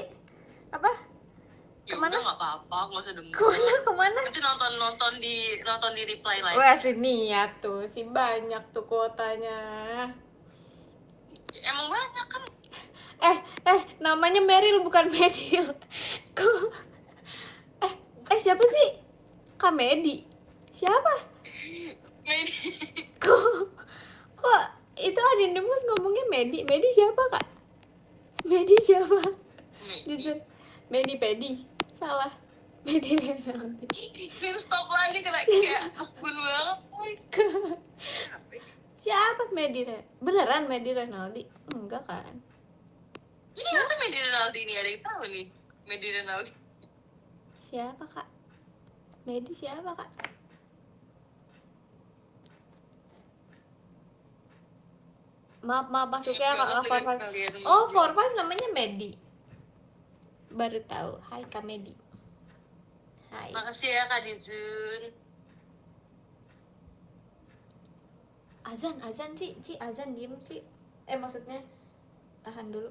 Apa? Ya Kemana? udah nggak apa-apa, nggak usah denger. Kemana? Nanti nonton di reply live. Wah sini ya tuh, si banyak tuh kuotanya. Emang banyak kan? Namanya Meryl bukan Medil. Kok? Siapa sih? Kak Medi. Siapa? Medi. Kok itu Anonymous ngomongnya Medi? Medi siapa kak? Medi siapa? Jujur, Medi Pedi. Salah. Medi Renaldi. Ini stop lagi kena kayak asbun banget. Siapa Medi Renaldi? Beneran Medi Renaldi? Enggak kan? Ini nggak Medi Renaldi ini, ada yang tahu nih Medi Renaldi. Siapa kak? Medi siapa kak? Maaf masuknya kak 45. Oh 45 namanya Medi. Baru tahu. Hai kak Medi. Hai. Makasih ya Kak Dizun. Azan Ci azan diem Ci. Maksudnya tahan dulu.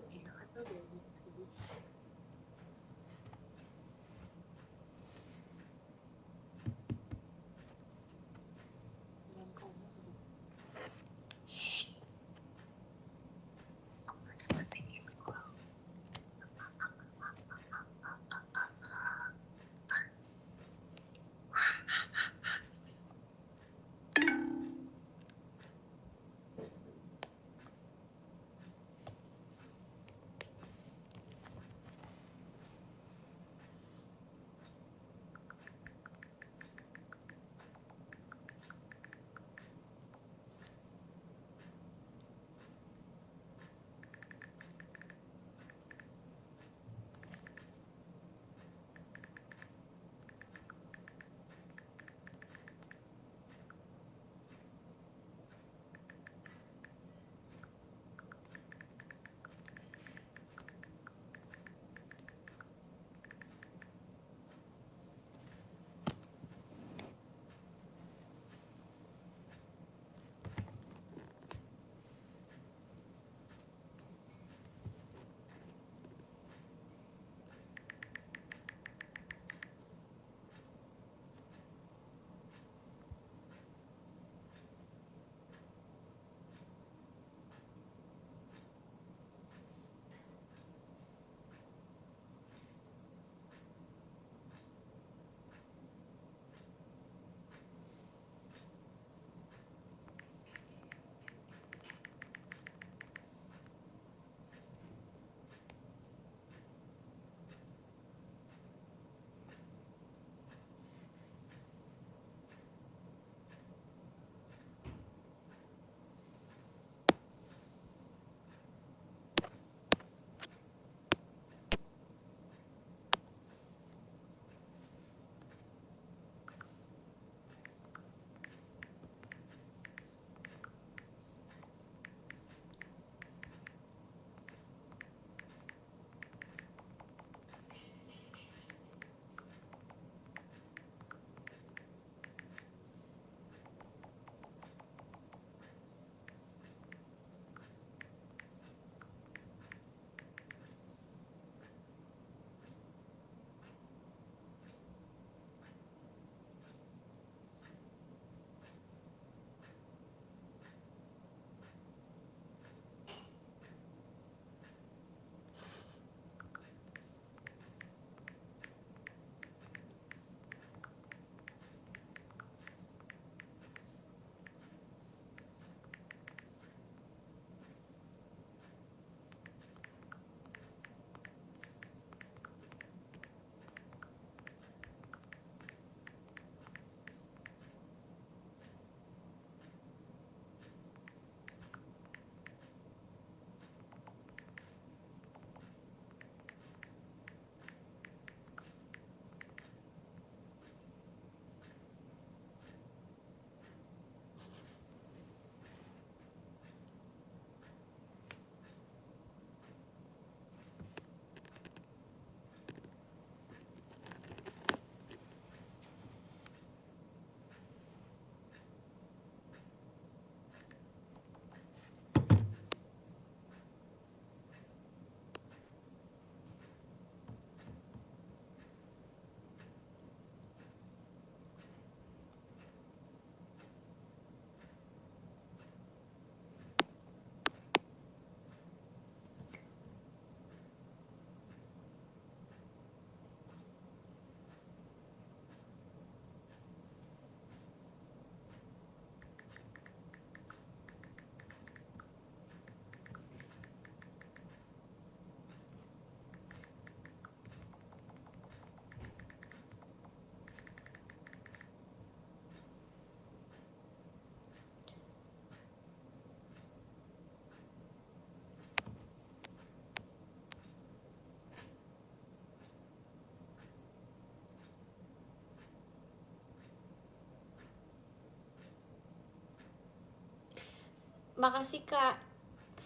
Makasih Kak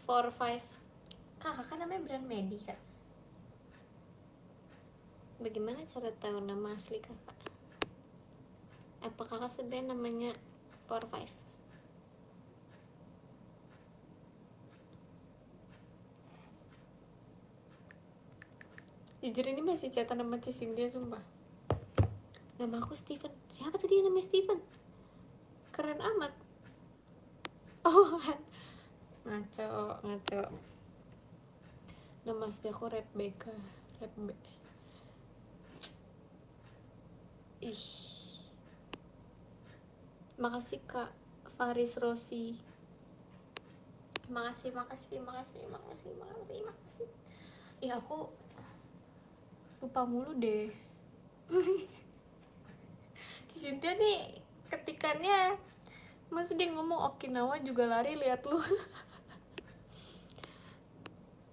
45. Kak, kakak namanya brand Medi Kak. Bagaimana cara tahu nama asli kakak? Apa kakak sebenarnya namanya 45? Jujur ini masih chatan sama Cynthia sumpah. Nama aku Steven. Siapa tadi yang namanya Steven? Keren amat. Oh ngaco. Nama asli aku Rebecca. Ih. Makasih Kak Faris Rossi. Makasih. Ih, aku lupa mulu deh. Cynthia nih ketikannya masih dia ngomong Okinawa juga lari, lihat lu.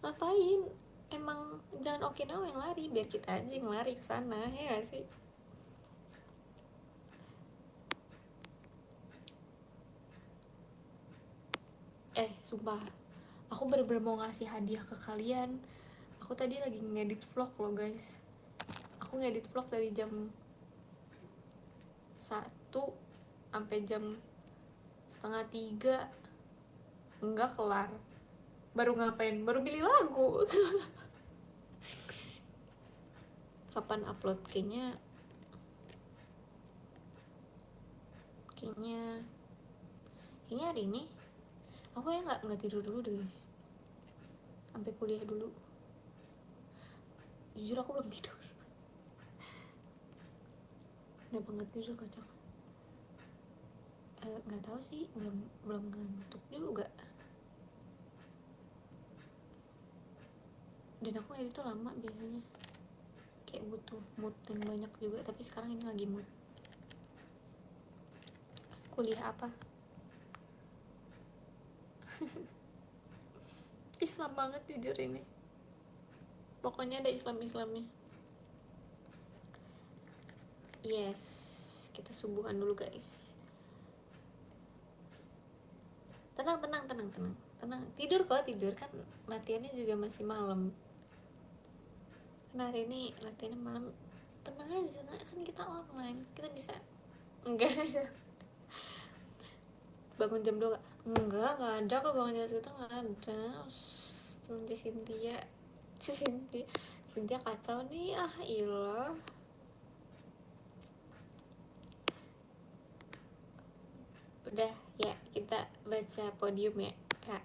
Ngapain? Emang jangan Okinawa yang lari, biar kita aja yang lari ke sana, ya gak sih? Sumpah, aku bener-bener mau ngasih hadiah ke kalian. Aku tadi lagi ngedit vlog loh guys. Aku ngedit vlog dari jam 1 sampai jam 2:30. Enggak kelar. Baru ngapain? Baru pilih lagu. Kapan upload? Kayaknya hari ini. Aku ya nggak tidur dulu deh guys, sampai kuliah dulu. Jujur aku belum tidur. Kenapa nggak tidur, kocak? Nggak tahu sih, belum ngantuk juga. Dan aku edit tuh lama biasanya, kayak butuh mood yang banyak juga. Tapi sekarang ini lagi mood. Kuliah apa? Islam banget jujur ini. Pokoknya ada Islamnya. Yes, kita subuhan dulu guys. Tenang. Tidur kan latihannya juga masih malam. Karena hari ini latihannya malam. Tenang aja, kan kita online, kita bisa. Enggak aja. Bangun jam 2 enggak ada kok, bangun jam segitu nggak ada. Temen Cynthia kacau nih, ilah. Udah ya, kita baca podium ya Kak.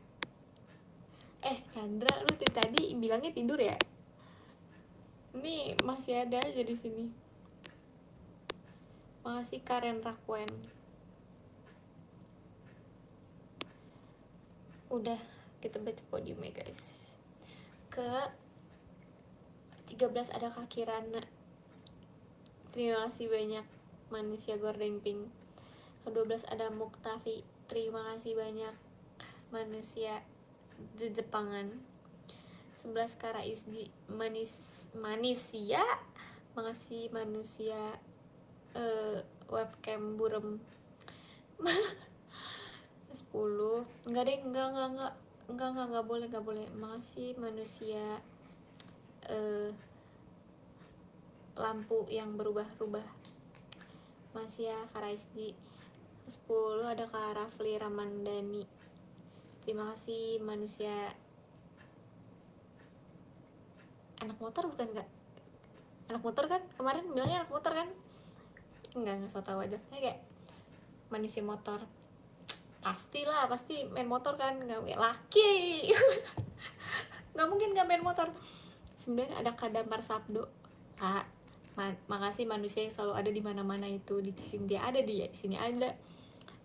Chandra, lu tadi bilangnya tidur ya? Ini masih ada aja di sini. Makasih Karen Rakwen. Udah, kita baca podium ya guys. Ke 13 ada Kak Kirana. Terima kasih banyak, manusia gordeng pink. Ke 12 ada Muktafi. Terima kasih banyak, manusia Jepangan. 11 Kara Isji Manisia. Makasih manusia webcam burem. 10. Enggak deh, enggak boleh. Makasih manusia lampu yang berubah-ubah. Masih ya Kara Isji. 10 ada Kak Rafli Ramandani. Terima kasih manusia anak motor, bukan Kak? Anak motor kan? Kemarin bilangnya anak motor kan? Enggak so tau aja. Kayak manusia motor. Pasti main motor kan? Nggak laki. Nggak mungkin nggak main motor. 9 ada Kadamar Sabdo. Kak, makasih manusia yang selalu ada di mana-mana itu. Di sini dia ada, di sini ada.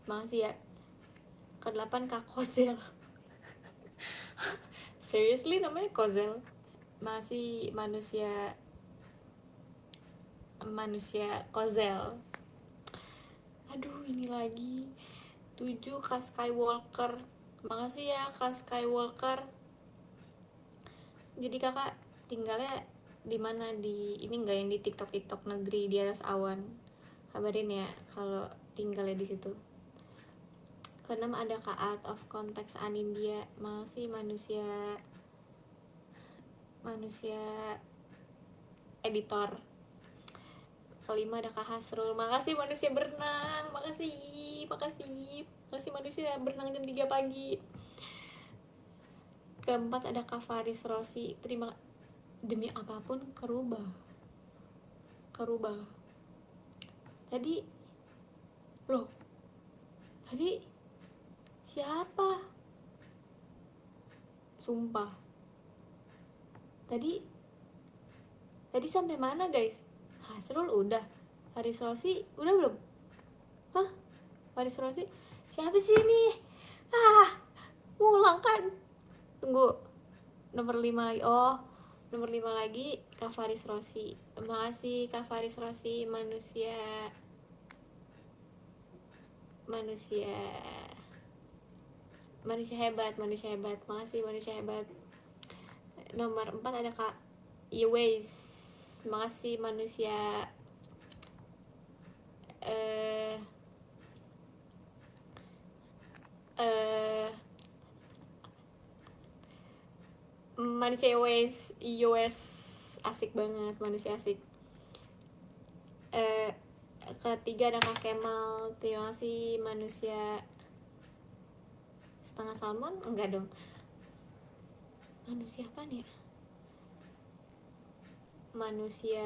Makasih ya. Ke-8 Kak Kozel. Seriously namanya Kozel. Masih manusia Kozel. Aduh, ini lagi 7 Kak Skywalker. Makasih ya Kak Skywalker. Jadi kakak tinggalnya di mana? Di ini enggak yang di TikTok negeri di atas awan? Kabarin ya kalau tinggalnya di situ. Keenam ada Kak out of context Anindya, makasih manusia editor. Kelima ada Kak Hasrul, makasih manusia berenang, makasih manusia berenang jam 3 pagi. Keempat ada Kak Faris Rosi, terima demi apapun kerubah. Tadi siapa? Sumpah. Tadi sampai mana guys? Hasrul udah, Faris Rosi udah belum? Hah? Faris Rosi? Siapa sih ini? Ngulang kan? Tunggu. Nomor 5 lagi. Oh, nomor 5 lagi Kak Faris Rosi. Makasih Kak Faris Rosi, manusia hebat. Makasih manusia hebat. Nomor 4 ada Kak Iwais. Makasih manusia manusia US asik banget, manusia asik. Ketiga ada Kak Kemal, terima kasih manusia setengah salmon, enggak dong, manusia apa nih? Manusia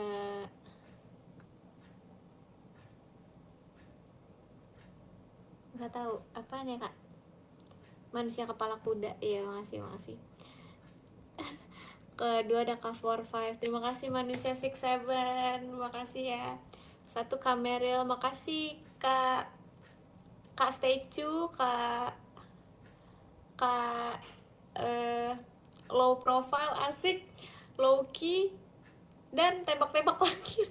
nggak tahu apa nih Kak, manusia kepala kuda. Iya, makasih. Kedua ada Kak 45, terima kasih manusia 67, makasih ya. Satu Kak Meril, makasih Kak Statue, Kak low profile asik, low key, dan tembak-tembak langit.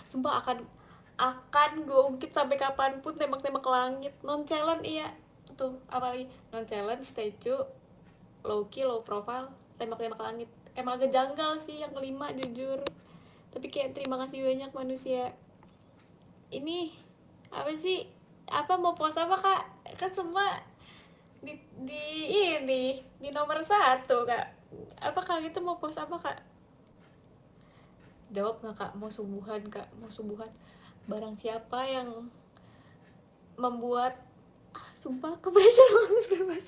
Sumpah akan gue ungkit sampai kapanpun tembak-tembak langit. Non-challenge iya tuh, apalagi non-challenge, statue, low key, low profile, tembak-tembak langit. Emang agak janggal sih yang kelima jujur, tapi kayak terima kasih banyak manusia. Ini apa sih, apa mau post apa Kak? Kan semua di nomor 1 Kak. Apa Kak itu mau post apa Kak? Jawab nggak Kak? Mau subuhan Kak? Mau subuhan barang siapa yang membuat sumpah kepressure banget.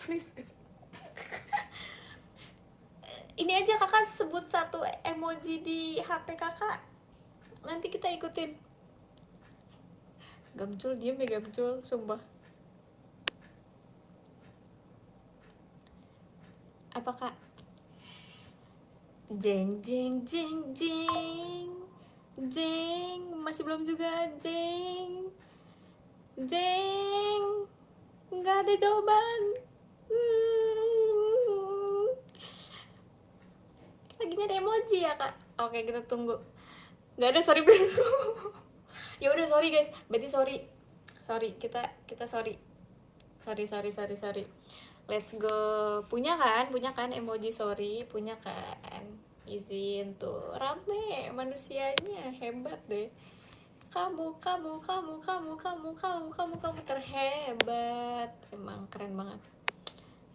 Ini aja Kakak sebut satu emoji di HP Kakak, nanti kita ikutin. Gamcul diem ya, Gamcul, sumpah. Apa Kak? Jeng masih belum juga. Jeng nggak ada jawaban. Lagi nyari emoji ya Kak? Oke, kita tunggu. Nggak ada, sorry please. Ya udah, sorry guys, berarti sorry kita sorry. Let's go. Punya kan emoji sorry? Punya kan? Izin tuh, rame manusianya, hebat deh. Kamu terhebat, emang keren banget.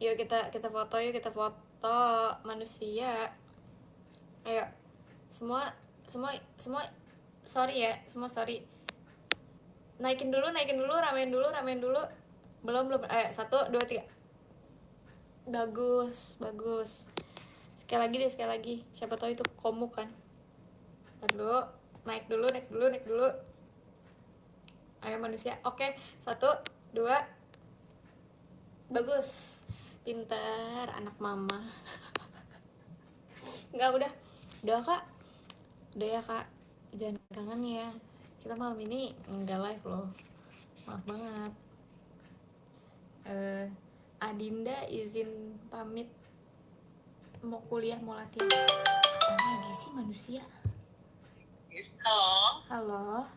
Yuk kita foto, manusia. Ayo semua sorry ya, semua sorry. Naikin dulu, ramein dulu. Belum. Ayo 1, 2, 3. Bagus. Sekali lagi. Siapa tahu itu komuk kan. Lalu naik dulu. Ayo manusia. Oke, 1, 2. Bagus. Pintar anak mama. Enggak, udah Kak. Udah ya Kak. Jangan kangen ya. Kita malam ini enggak live loh. Maaf banget. Adinda izin pamit, mau kuliah, mau latihan. Apa lagi sih manusia? Halo.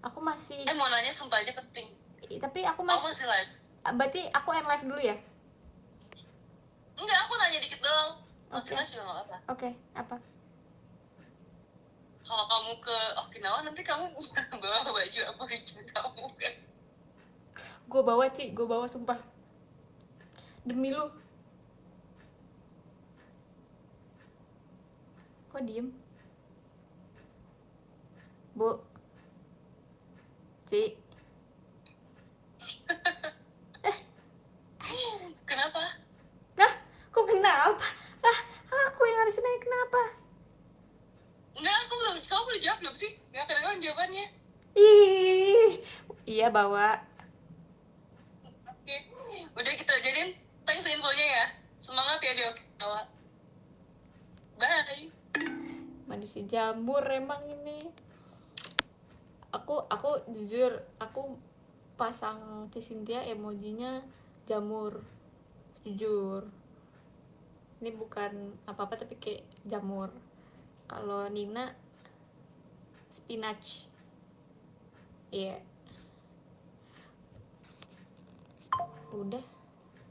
Aku masih. Mau nanya, sumpah aja penting. Tapi aku masih. Aku masih live. Berarti aku end live dulu ya? Enggak, aku nanya dikit doang. Oke. Masih live juga nggak apa-apa. Oke, apa? Kalau kamu ke Okinawa nanti kamu bawa baju apa gitu kamu kan? Gue bawa Ci, gue bawa sumpah. Demi lu. Kok diem? Bu. Ci. Kenapa? Nah, kok kenapa? Lah, aku yang harus nanya kenapa? Enggak, kamu belum jawab belum sih? Nggak kedengeran jawabannya. Ih, iya bawa. Oke, udah kita jadiin. Thanks infonya ya. Semangat ya di Okinawa. Bye. Manusia jamur emang ini. Aku jujur, aku pasang Cynthia emojinya jamur. Jujur. Ini bukan apa-apa tapi kayak jamur. Kalau Nina spinach. Iya. Yeah.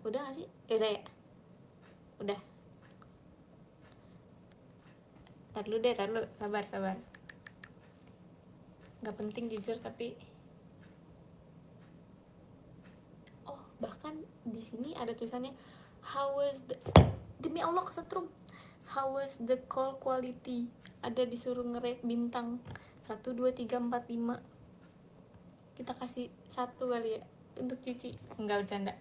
Udah gak sih? Udah ya? Udah. Tar dulu, sabar. Gak penting jujur tapi bahkan di sini ada tulisannya how was the, demi Allah kesetrum, how was the call quality, ada disuruh nge-rate bintang 1, 2, 3, 4, 5. Kita kasih 1 kali ya untuk Cici, enggak bercanda.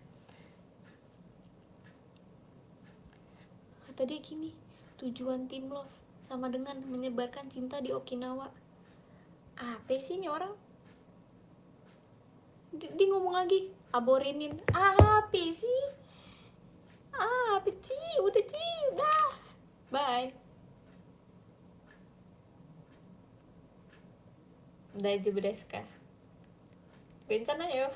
Kata dia gini, tujuan Team Love sama dengan menyebarkan cinta di Okinawa. Apa sih ini orang? Dia ngomong lagi, aborinin. Apa sih? Apa sih? Udah Ci, udah. Bye. Daijoubu desu ka? Bencana yo.